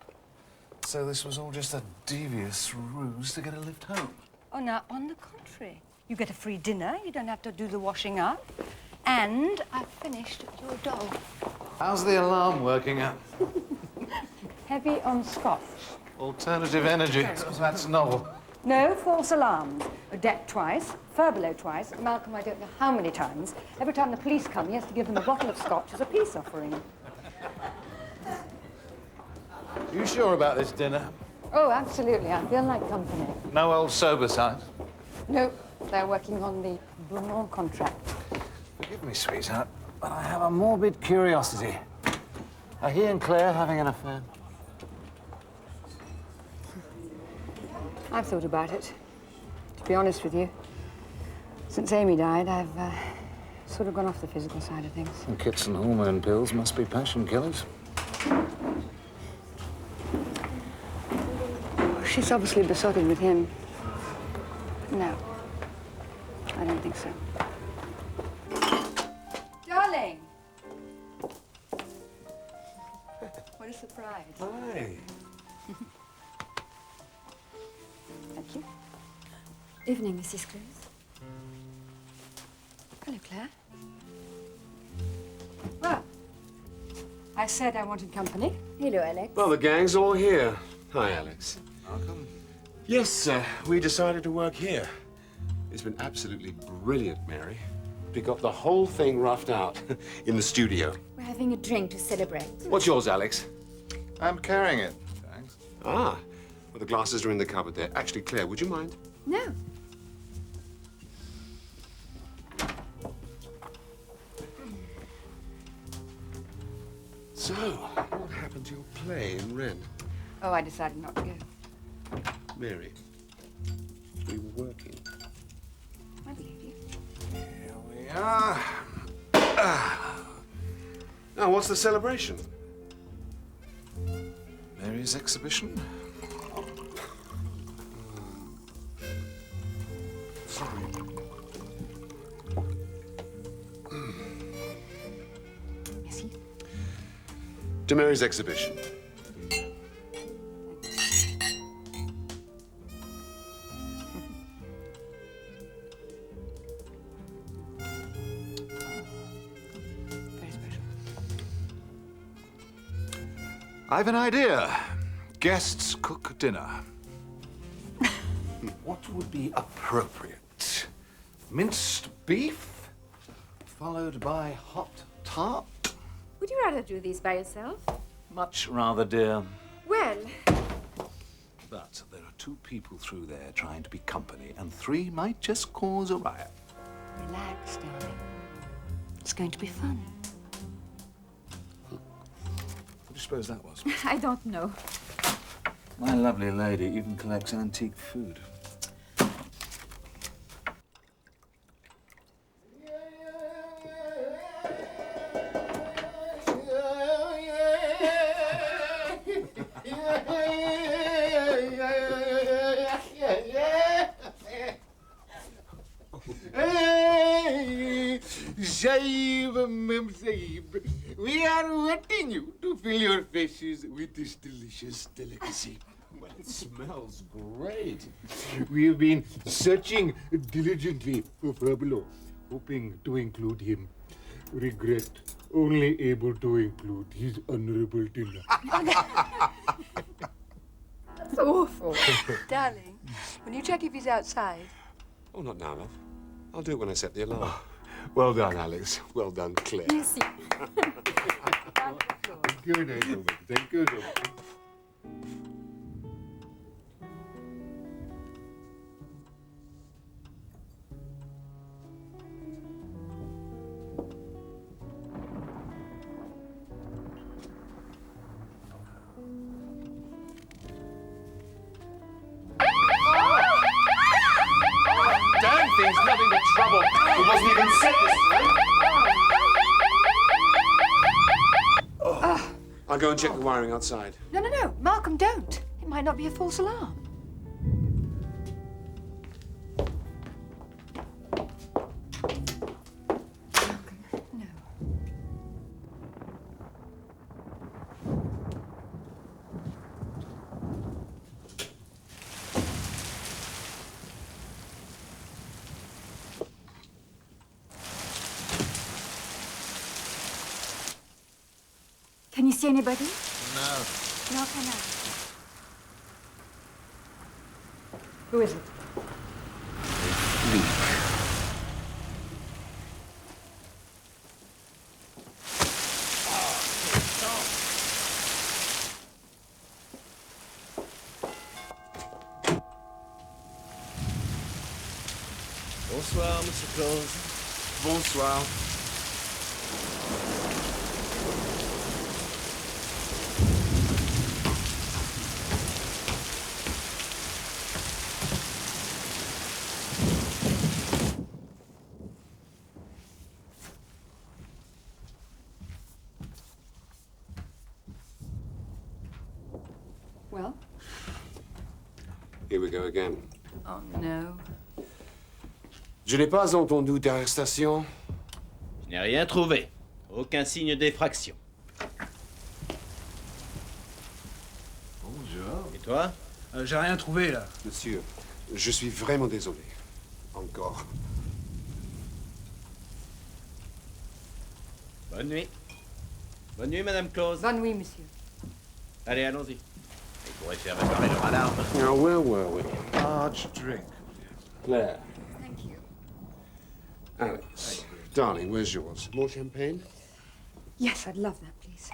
So this was all just a devious ruse to get a lift home? Oh, now, on the contrary. You get a free dinner, you don't have to do the washing up. And I've finished your dog. How's the alarm working out? Heavy on scotch. Alternative energy. That's novel. No false alarms. Odette twice, Furbelow twice, Malcolm I don't know how many times. Every time the police come, he has to give them a bottle of scotch as a peace offering. You sure about this dinner? Oh, absolutely. I feel like company. No old sober signs? No, they're working on the Beaumont contract. Forgive me, sweetheart, but I have a morbid curiosity. Are he and Claire having an affair? I've thought about it. To be honest with you, since Amy died, I've sort of gone off the physical side of things. And kits and hormone pills must be passion killers. She's obviously besotted with him. No, I don't think so. Darling! What a surprise. Hi. Thank you. Evening, Mrs. Close. Hello, Claire. Well, I said I wanted company. Hello, Alex. Well, the gang's all here. Hi, Alex. Welcome. Yes, we decided to work here. It's been absolutely brilliant, Mary. We got the whole thing roughed out in the studio. We're having a drink to celebrate. What's yours, Alex? I'm carrying it. Thanks. Ah, well, the glasses are in the cupboard there. Actually, Claire, would you mind? No. So, what happened to your play in Rennes? Oh, I decided not to go. Mary, we were working. I believe you. Here we are. Now, what's the celebration? Mary's exhibition? Sorry. Merci. To Mary's exhibition. Very special. I've an idea. Guests cook dinner. What would be appropriate? Minced beef, followed by hot tart? Would you rather do this by yourself? Much rather, dear. Well, But there are 2 people through there trying to be company, and 3 might just cause a riot. Relax, darling. It's going to be fun. What do you suppose that was? I don't know. My lovely lady even collects antique food. Sahib, Mem Sahib, we are wanting you to fill your faces with this delicious delicacy. Well, it smells great. We have been searching diligently for Furbelow, hoping to include him. Regret, only able to include his honorable dinner. That's awful. Darling, will you check if he's outside? Oh, not now, love. I'll do it when I set the alarm. Well done, Alex. Well done, Claire. Merci. Good, gentlemen. Thank you so much. It wasn't even set this time. I'll go and check the wiring outside. No, no, no. Malcolm, don't. It might not be a false alarm. Can you see anybody? No. No, can I? Who is it? Bonsoir, Monsieur Claus. Bonsoir. Well? Here we go again. Oh, no. Je n'ai pas entendu d'arrestation. Je n'ai rien trouvé. Aucun signe d'effraction. Bonjour. Et toi? J'ai rien trouvé, là. Monsieur, je suis vraiment désolé. Encore. Bonne nuit. Bonne nuit, Madame Claus. Bonne nuit, monsieur. Allez, allons-y. Ils pourraient faire réparer leur alarme. Now, where were we? Large drink. Claire. Thank you. Alex. Darling, where's yours? More champagne? Yes, I'd love that, please.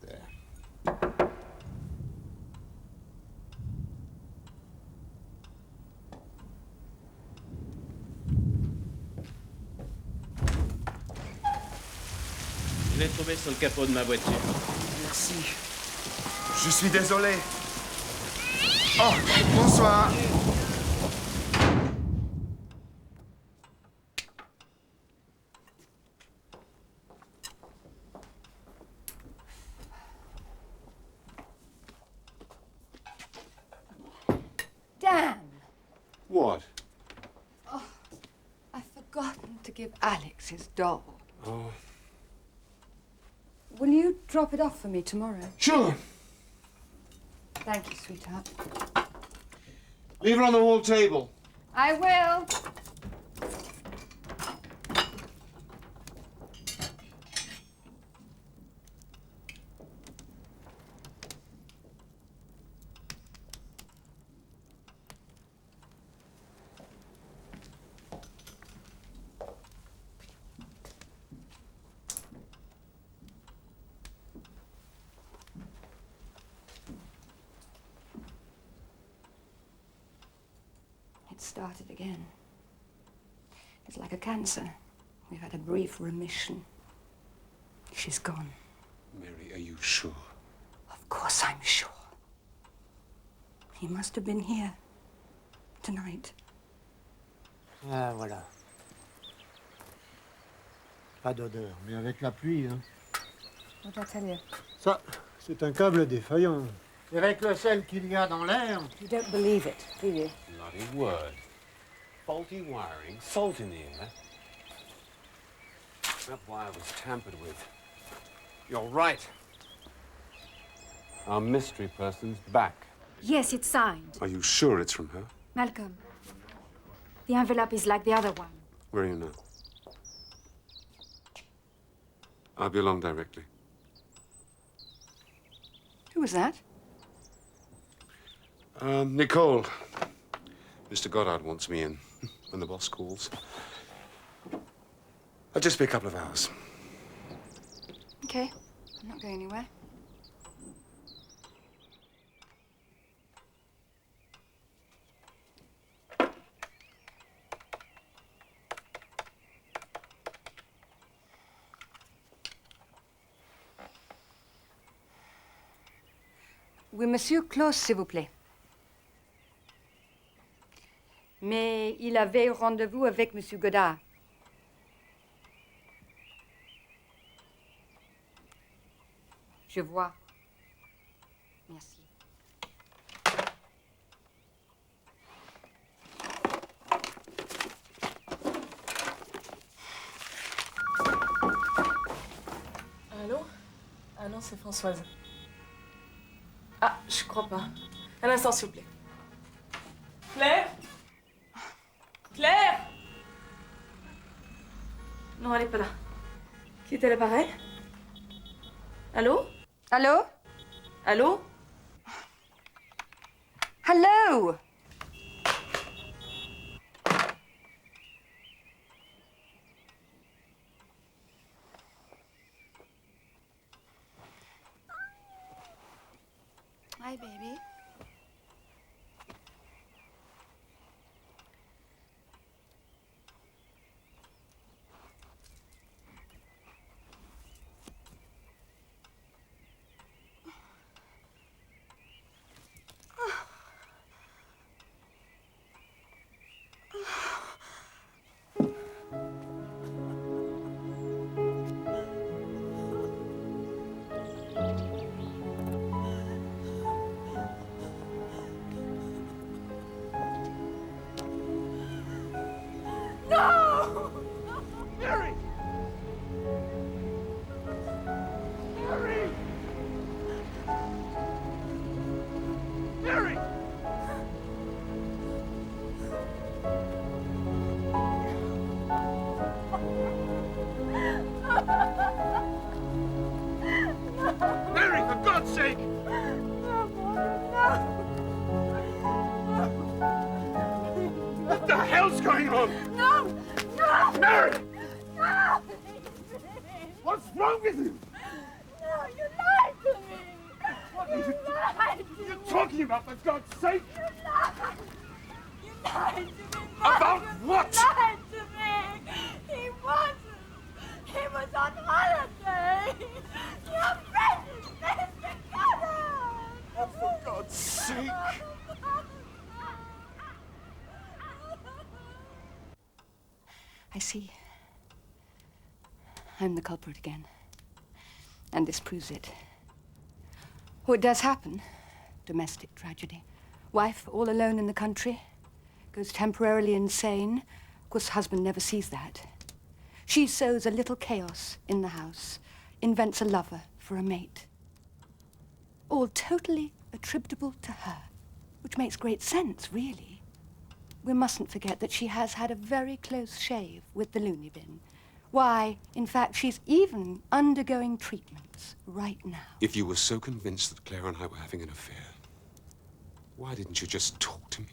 There. Je l'ai trouvé sur le capot de ma voiture. Merci. Je suis désolé. Oh, bonsoir. Dan! What? Oh, I've forgotten to give Alex his doll. Oh. Will you drop it off for me tomorrow? Sure. Thank you, sweetheart. Leave it on the hall table. I will. It started again. It's like a cancer. We've had a brief remission. She's gone. Mary, are you sure? Of course I'm sure. He must have been here tonight. Ah, voilà. Pas d'odeur, mais avec la pluie, hein. What'd I tell you? Ça, c'est un câble défaillant. Et avec le sel qu'il y a dans l'air. You don't believe it, do you? Bloody word. Faulty wiring, salt in the air. That wire was tampered with. You're right. Our mystery person's back. Yes, it's signed. Are you sure it's from her? Malcolm, the envelope is like the other one. Where are you now? I'll be along directly. Who was that? Nicole. Mr. Goddard wants me in when the boss calls. I'll just be a couple of hours. Okay, I'm not going anywhere. Oui, Monsieur Claus, s'il vous plaît. Mais il avait rendez-vous avec Monsieur Godard. Je vois. Merci. Allô? Ah non, c'est Françoise. Ah, je crois pas. Un instant, s'il vous plaît. Claire? Claire? Non, elle est pas là. Qui est à l'appareil? Allô? Allô? Allô? Hello! Hi, baby. No! Mary! Mary! Mary! Mary, for God's sake! What the hell's going on? No! No! Mary! No! What's wrong with you? No, you lied to me! What are you lied to me! talking about, for God's sake? You lied! You lied to me! About Marcus, what? You lied to me! He wasn't! He was on holiday! Your friend is Mr. Gunner! Oh, for God's sake! I see. I'm the culprit again. And this proves it. Oh, it does happen. Domestic tragedy. Wife all alone in the country. Goes temporarily insane. Of course, husband never sees that. She sows a little chaos in the house. Invents a lover for a mate. All totally attributable to her. Which makes great sense, really. We mustn't forget that she has had a very close shave with the loony bin. Why, in fact, she's even undergoing treatments right now. If you were so convinced that Claire and I were having an affair, why didn't you just talk to me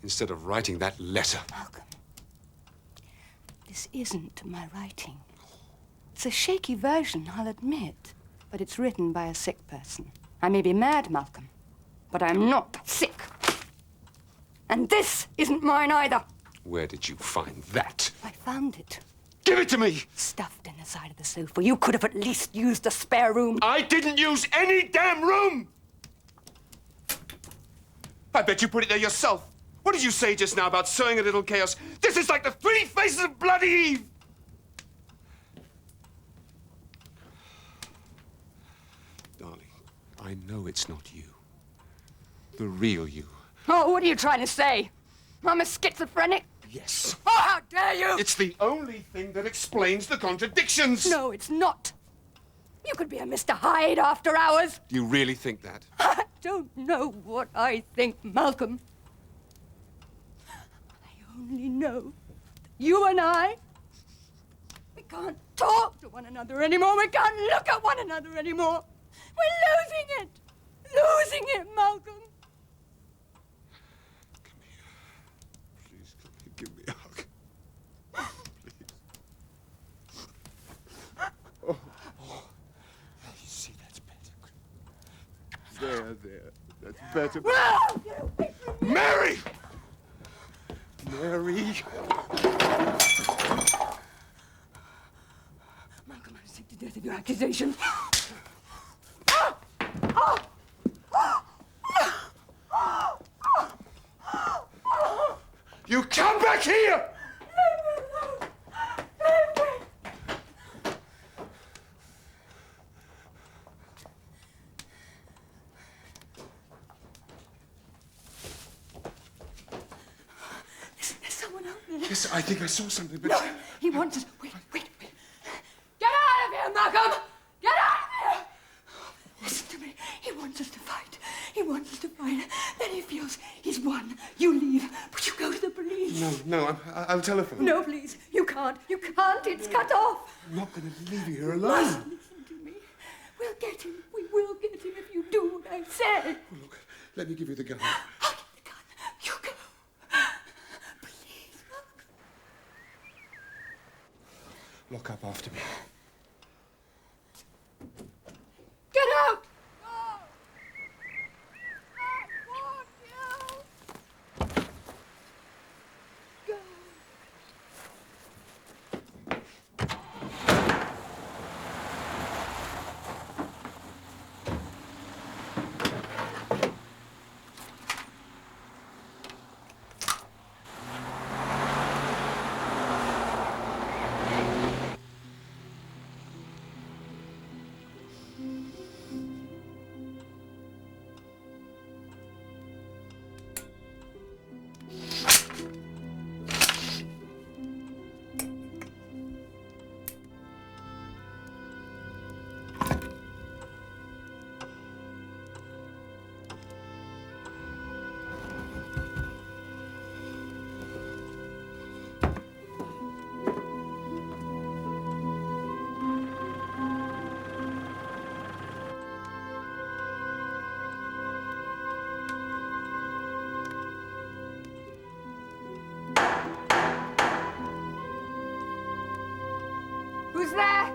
instead of writing that letter? Malcolm, this isn't my writing. It's a shaky version, I'll admit, but it's written by a sick person. I may be mad, Malcolm, but I'm not sick. And this isn't mine either. Where did you find that? I found it. Give it to me! Stuffed in the side of the sofa. You could have at least used the spare room. I didn't use any damn room! I bet you put it there yourself. What did you say just now about sowing a little chaos? This is like the 3 faces of bloody Eve! Darling, I know it's not you. The real you. Oh, what are you trying to say? I'm a schizophrenic? Yes. Oh, how dare you! It's the only thing that explains the contradictions. No, it's not. You could be a Mr. Hyde after hours. Do you really think that? I don't know what I think, Malcolm. I only know that you and I, we can't talk to one another anymore. We can't look at one another anymore. We're losing it. Losing it, Malcolm. Give me a hug. Please. Oh. You see, that's better. There. That's better. Mary! Mary! Malcolm, I'm sick to death of your accusation. You come back here! There's someone out there. Yes, I think I saw something, but... No, he wants us. Wait. Get out of here, Malcolm! Get out of here! Listen to me. He wants us to fight. He wants us to fight. Then he feels he's won. You leave, but you go to the police. No, I'll telephone. No, please. You can't. You can't. It's cut off. I'm not going to leave you here You alone. must listen to me. We'll get him. We will get him if you do what I say. Oh, look, let me give you the gun. I'll get the gun. You go. Please, Malcolm. Lock up after me. Get out! Who's there?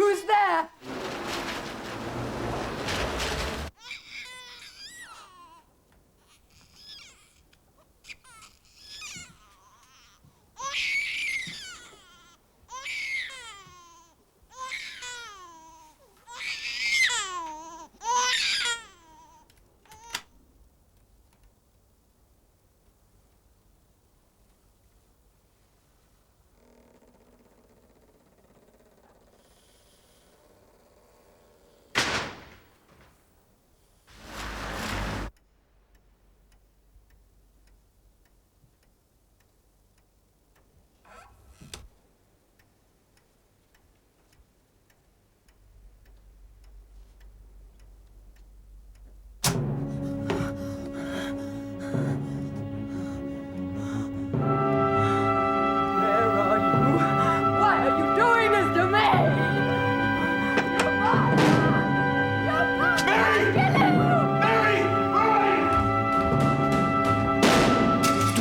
Who's there? Who's there?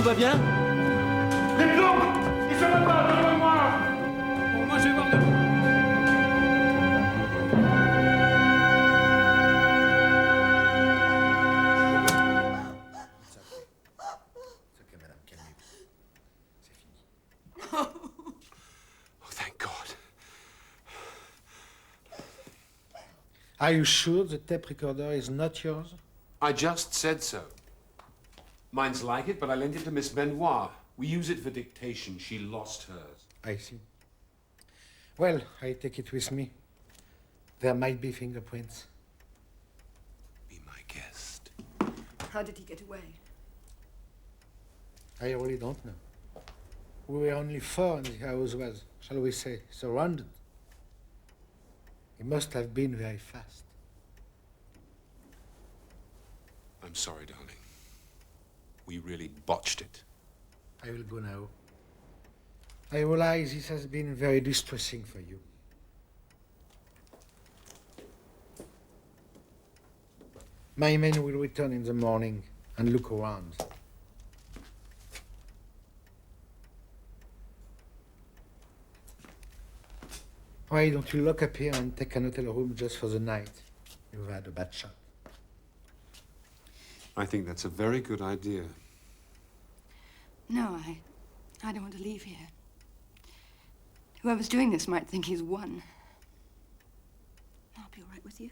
va bien? Les plombs! Ils sont là-bas, devant moi! Bon, moi je vais voir de vous. Oh, thank God. Are you sure the tape recorder is not yours? I just said so. Mine's like it, but I lent it to Miss Benoit. We use it for dictation. She lost hers. I see. Well, I take it with me. There might be fingerprints. Be my guest. How did he get away? I really don't know. We were only 4 and the house was, shall we say, surrounded. He must have been very fast. I'm sorry, darling. We really botched it. I will go now. I realize this has been very distressing for you. My men will return in the morning and look around. Why don't you lock up here and take an hotel room just for the night? You've had a bad shot. I think that's a very good idea. No, I don't want to leave here. Whoever's doing this might think he's won. I'll be all right with you.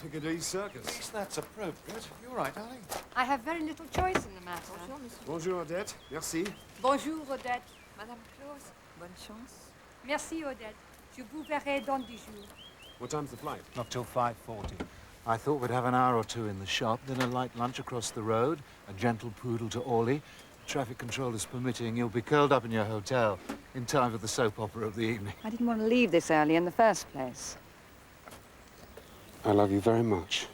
Piccadilly Circus. That's appropriate. You're right, darling. I have very little choice in the matter. Bonjour, monsieur. Bonjour, Odette. Merci. Bonjour, Odette. Madame Claus, bonne chance. Merci, Odette. Je vous verrai dans 10 jours. What time's the flight? Not till 5:40. I thought we'd have an hour or two in the shop, then a light lunch across the road, a gentle poodle to Orly. Traffic controllers permitting, you'll be curled up in your hotel in time for the soap opera of the evening. I didn't want to leave this early in the first place. I love you very much.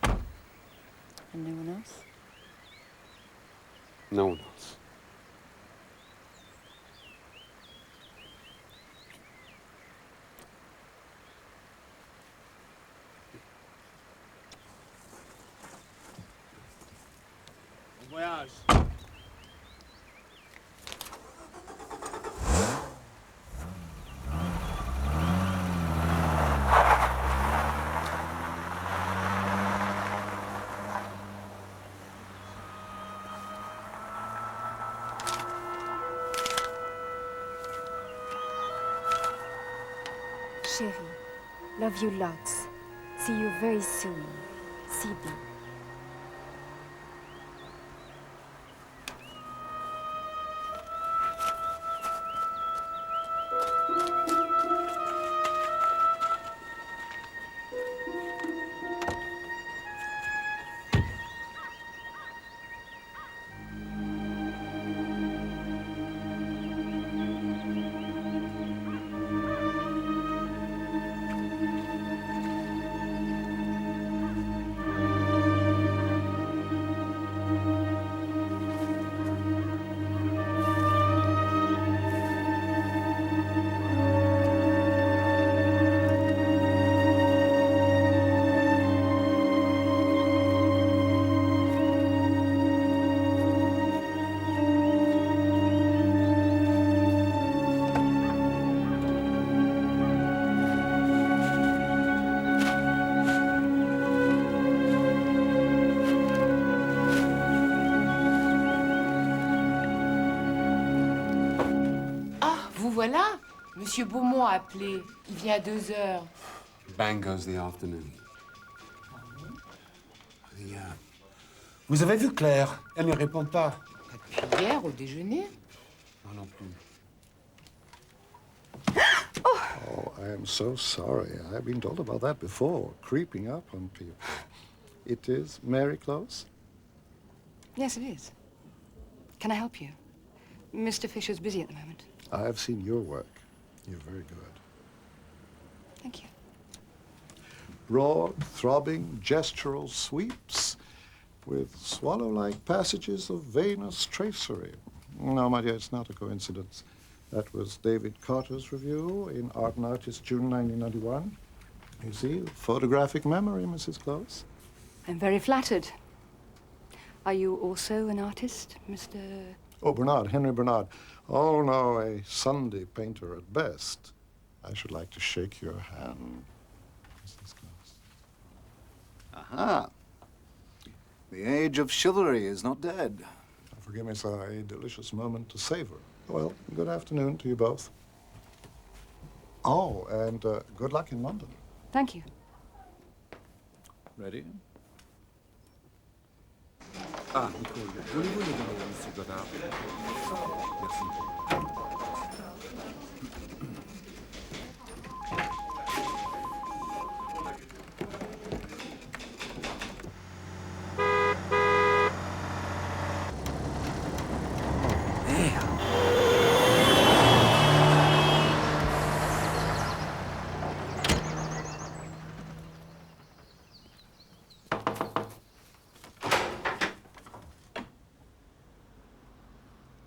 And no one else? No one else. Bon voyage. Chérie, love you lots. See you very soon. CB. Voilà, Monsieur Beaumont a appelé. Il vient à 2 heures. Bang goes the afternoon. Vous avez vu Claire? Elle ne répond pas. Depuis hier, au déjeuner. Moi non plus. Oh, I am so sorry. I've been told about that before. Creeping up on people. It is Mary Close? Yes, it is. Can I help you? Mr. Fisher's busy at the moment. I have seen your work. You're very good. Thank you. Raw, throbbing, gestural sweeps with swallow-like passages of veinous tracery. No, my dear, it's not a coincidence. That was David Carter's review in Art and Artist, June 1991. You see, photographic memory, Mrs. Close. I'm very flattered. Are you also an artist, Mr. Oh, Bernard, Henry Bernard. Oh, no, a Sunday painter at best. I should like to shake your hand, Mrs. Close. Aha. The age of chivalry is not dead. Forgive me, sir, a delicious moment to savor. Well, good afternoon to you both. Oh, and good luck in London. Thank you. Ready? Ah, Nicole, voulez-vous nous donner M. Godard? Merci.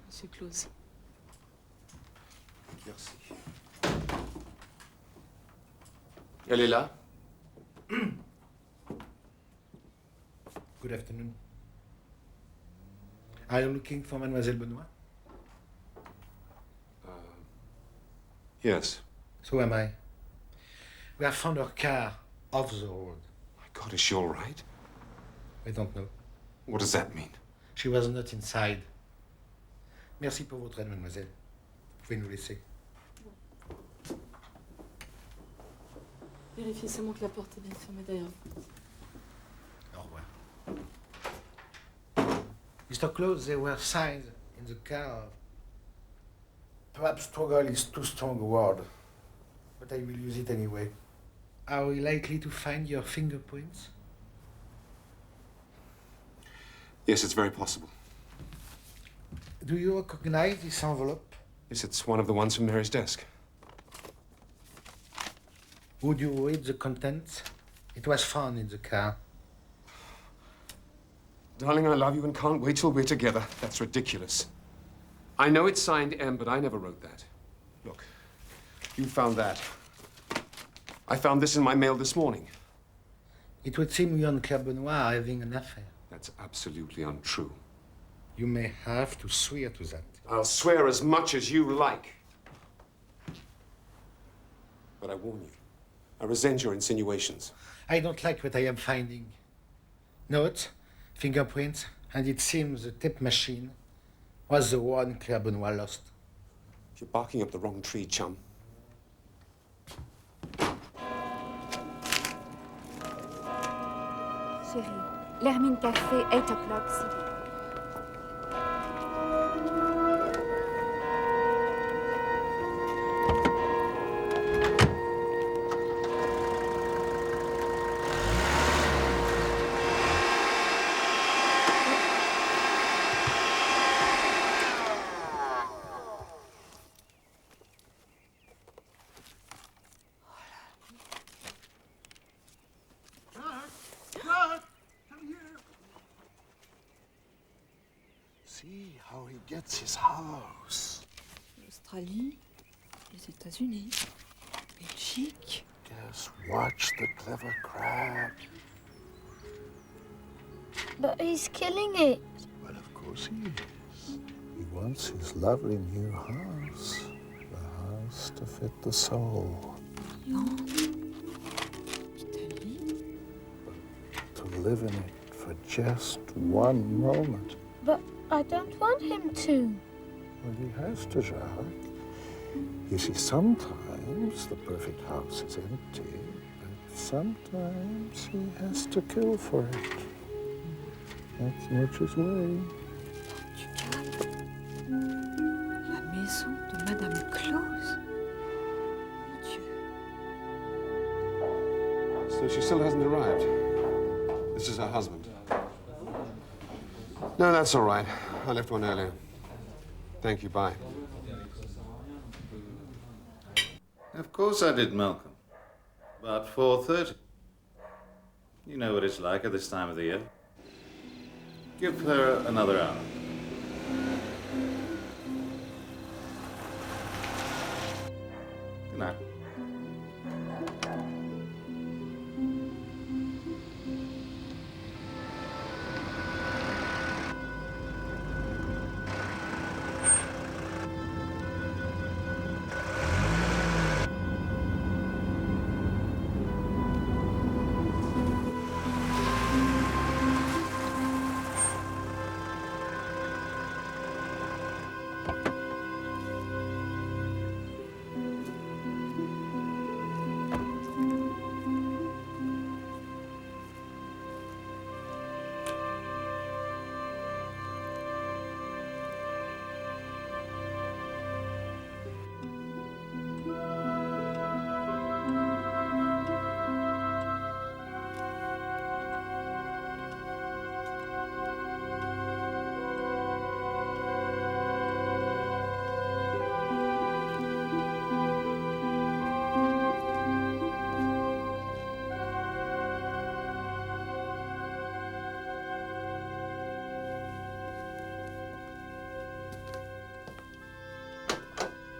Monsieur Close. Merci. Elle est là? Good afternoon. Are you looking for Mademoiselle Benoit? Yes. So am I. We have found her car off the road. My God, is she all right? I don't know. What does that mean? She was not inside. Merci pour votre aide, mademoiselle. Vous pouvez nous laisser. Vérifiez seulement que la porte est bien fermée derrière vous. Au revoir. Mr. Close, there were signs in the car. Perhaps struggle is too strong a word, but I will use it anyway. Are we likely to find your fingerprints? Yes, it's very possible. Do you recognize this envelope? Yes, it's one of the ones from Mary's desk. Would you read the contents? It was found in the car. Darling, I love you and can't wait till we're together. That's ridiculous. I know it's signed M, but I never wrote that. Look, you found that. I found this in my mail this morning. It would seem you and Claire Benoit are having an affair. That's absolutely untrue. You may have to swear to that. I'll swear as much as you like. But I warn you, I resent your insinuations. I don't like what I am finding. Notes, fingerprints, and it seems the tape machine was the one Claire Benoit lost. You're barking up the wrong tree, chum. Chérie, l'Hermine Café, 8 o'clock, s'il vous plaît. See how he gets his house. L'Australie, les États-Unis, Belgique. Just watch the clever crab. But he's killing it. Well, of course he is. He wants his lovely new house. The house to fit the soul. To live in it for just one moment. But I don't want him to. Well, he has to, Jacques. You see, sometimes the perfect house is empty, but sometimes he has to kill for it. That's nature's way. La maison de Madame Close. So she still hasn't arrived. This is her husband. No, that's all right. I left one earlier. Thank you, bye. Of course I did, Malcolm. About 4:30. You know what it's like at this time of the year. Give her another hour. Now.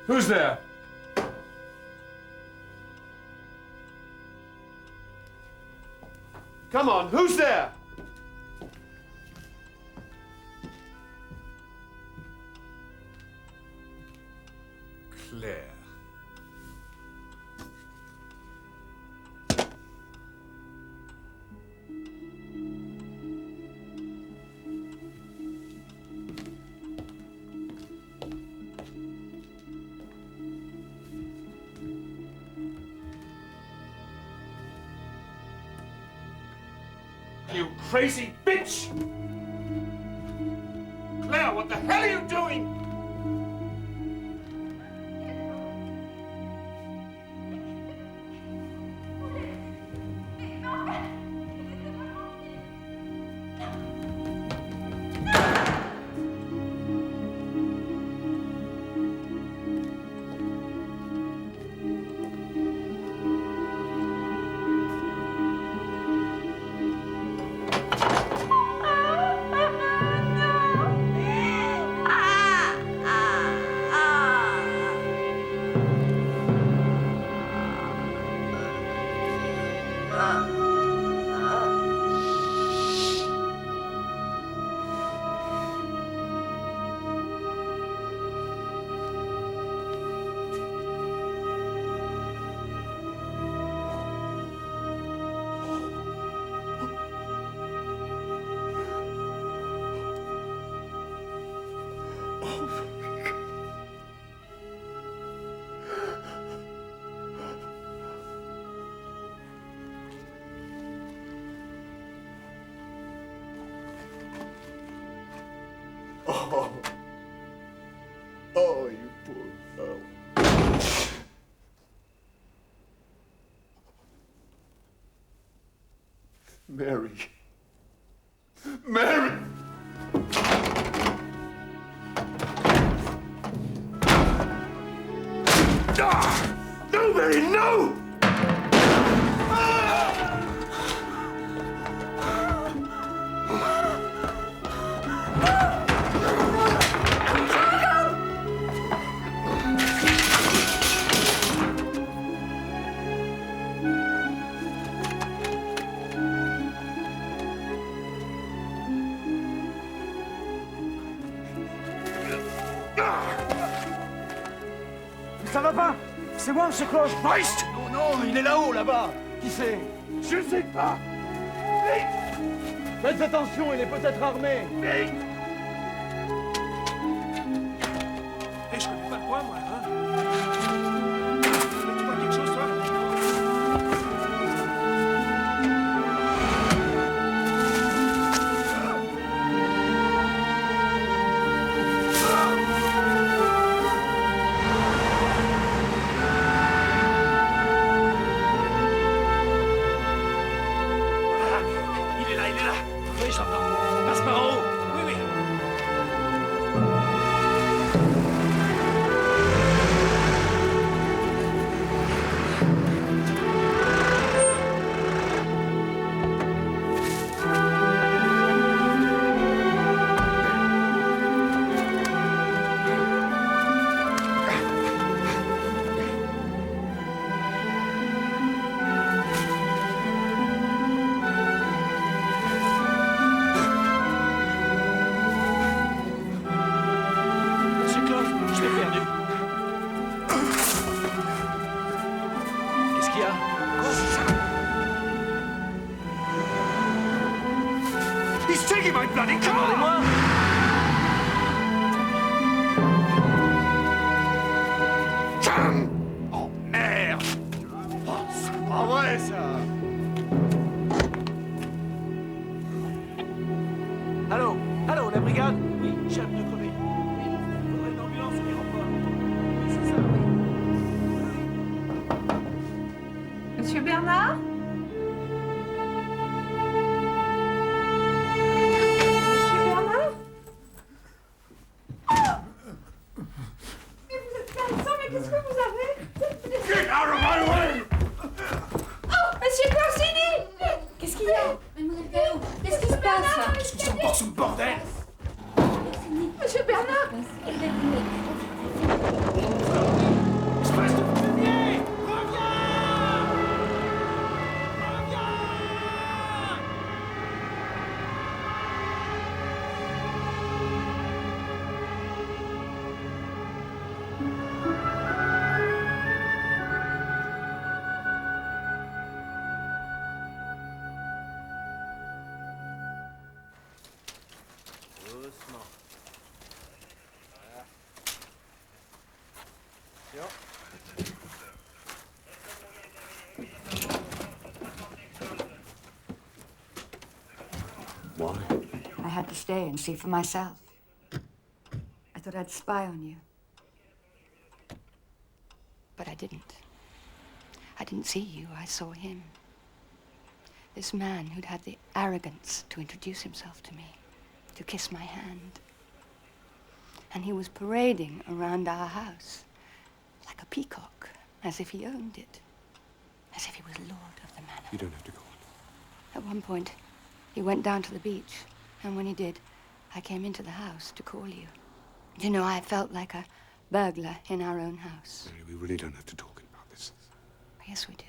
Who's there? Come on, who's there? Claire. You crazy bitch! Claire, what the hell are you doing? Oh, you poor girl. Mary. Mary! No, Mary, no! Ça va pas? C'est moi, monsieur Cloche. Christ! Non, non, il est là-haut, là-bas. Qui c'est? Je sais pas. Vite! Faites attention, il est peut-être armé. Vite! Eh, je connais pas le coin, moi, hein. Tu vois quelque chose, toi? Oui, j'entends. Passe par en haut. Oui, oui. He's taking my bloody car! Tiens! Oh, merde! Oh, c'est pas vrai, ça! Allô? Allô, la brigade? Oui, j'ai un pneu crevé. Oui, il faudrait une ambulance au l'aéroport. Oui, c'est ça, oui. Monsieur Bernard? Monsieur Bernard? Mais vous êtes perçant, mais qu'est-ce que vous avez? Get out of my way! Oh, monsieur Corsini! Qu'est-ce qu'il y a? Mademoiselle Gallo, qu'est-ce qui se passe là? Qu'est-ce que c'est encore ce bordel? Monsieur Bernard! Espèce de fumier! Doucement. Why? I had to stay and see for myself. I thought I'd spy on you. But I didn't. I didn't see you, I saw him. This man who'd had the arrogance to introduce himself to me, to kiss my hand. And he was parading around our house like a peacock, as if he owned it, as if he was lord of the manor. You don't have to go on. At one point, he went down to the beach, and when he did, I came into the house to call you. You know, I felt like a burglar in our own house. Mary, we really don't have to talk about this. Yes, we do.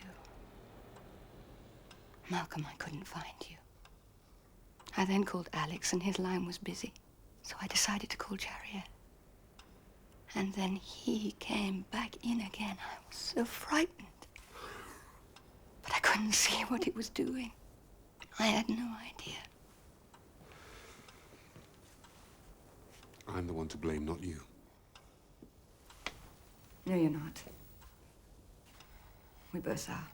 Malcolm, I couldn't find you. I then called Alex, and his line was busy. So I decided to call Jarier. And then he came back in again. I was so frightened. But I couldn't see what he was doing. I had no idea. I'm the one to blame, not you. No, you're not. We both are.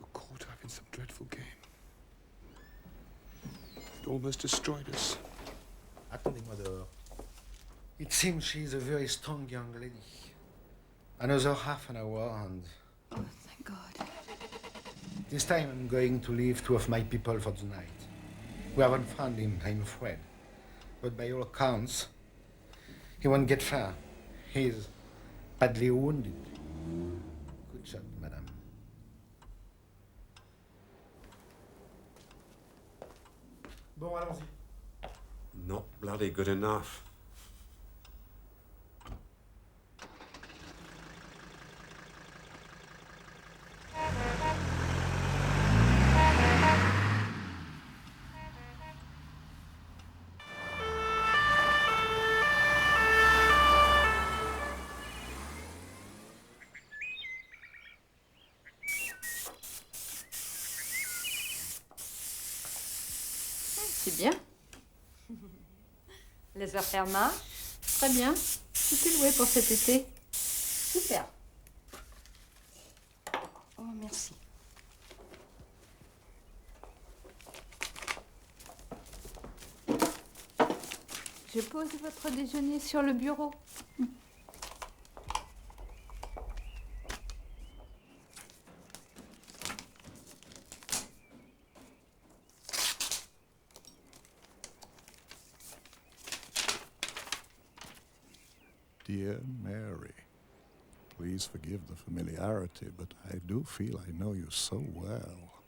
We're caught up in some dreadful game. It almost destroyed us. Attendez-moi dehors. It seems she's a very strong young lady. Another half an hour and... Oh, thank God. This time I'm going to leave 2 of my people for the night. We haven't found him, I'm afraid. But by all accounts, he won't get far. He's badly wounded. Good shot, madame. Bon, allons-y. Not bloody good enough. C'est bien. Les affaires marchent? Très bien. Tout est loué pour cet été. Super. Oh, merci. Je pose votre déjeuner sur le bureau. Dear Mary, please forgive the familiarity, but I do feel I know you so well.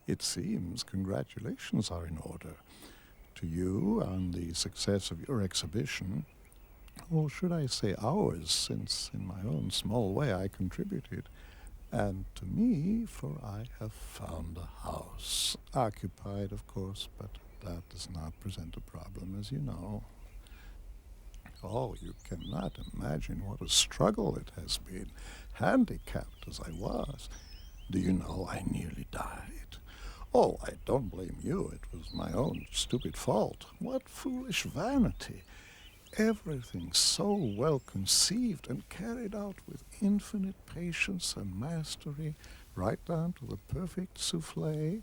It seems congratulations are in order to you on the success of your exhibition, or should I say ours, since in my own small way I contributed, and to me, for I have found a house, occupied of course, but that does not present a problem, as you know. Oh, you cannot imagine what a struggle it has been, handicapped as I was. Do you know, I nearly died. Oh, I don't blame you. It was my own stupid fault. What foolish vanity. Everything so well conceived and carried out with infinite patience and mastery, right down to the perfect souffle.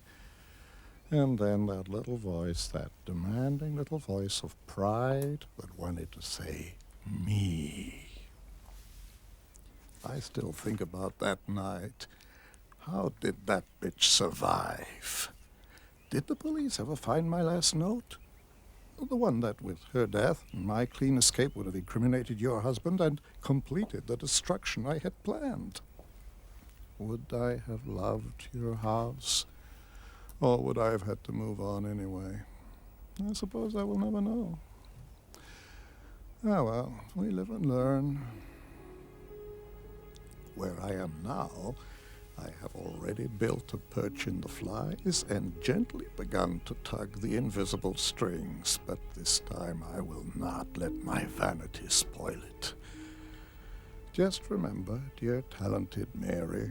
And then that little voice, that demanding little voice of pride that wanted to say, me. I still think about that night. How did that bitch survive? Did the police ever find my last note? The one that, with her death and my clean escape, would have incriminated your husband and completed the destruction I had planned. Would I have loved your house? Or would I have had to move on anyway? I suppose I will never know. Ah, well, we live and learn. Where I am now, I have already built a perch in the flies and gently begun to tug the invisible strings, but this time I will not let my vanity spoil it. Just remember, dear talented Mary,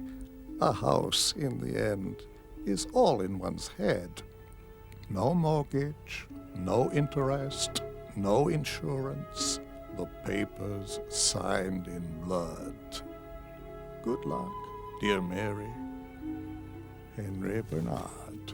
a house in the end is all in one's head. No mortgage, no interest, no insurance, the papers signed in blood. Good luck, dear Mary. Henry Bernard.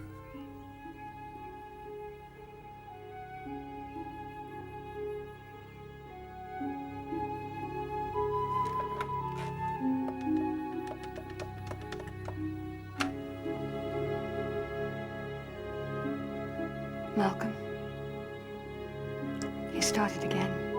Malcolm. He started again.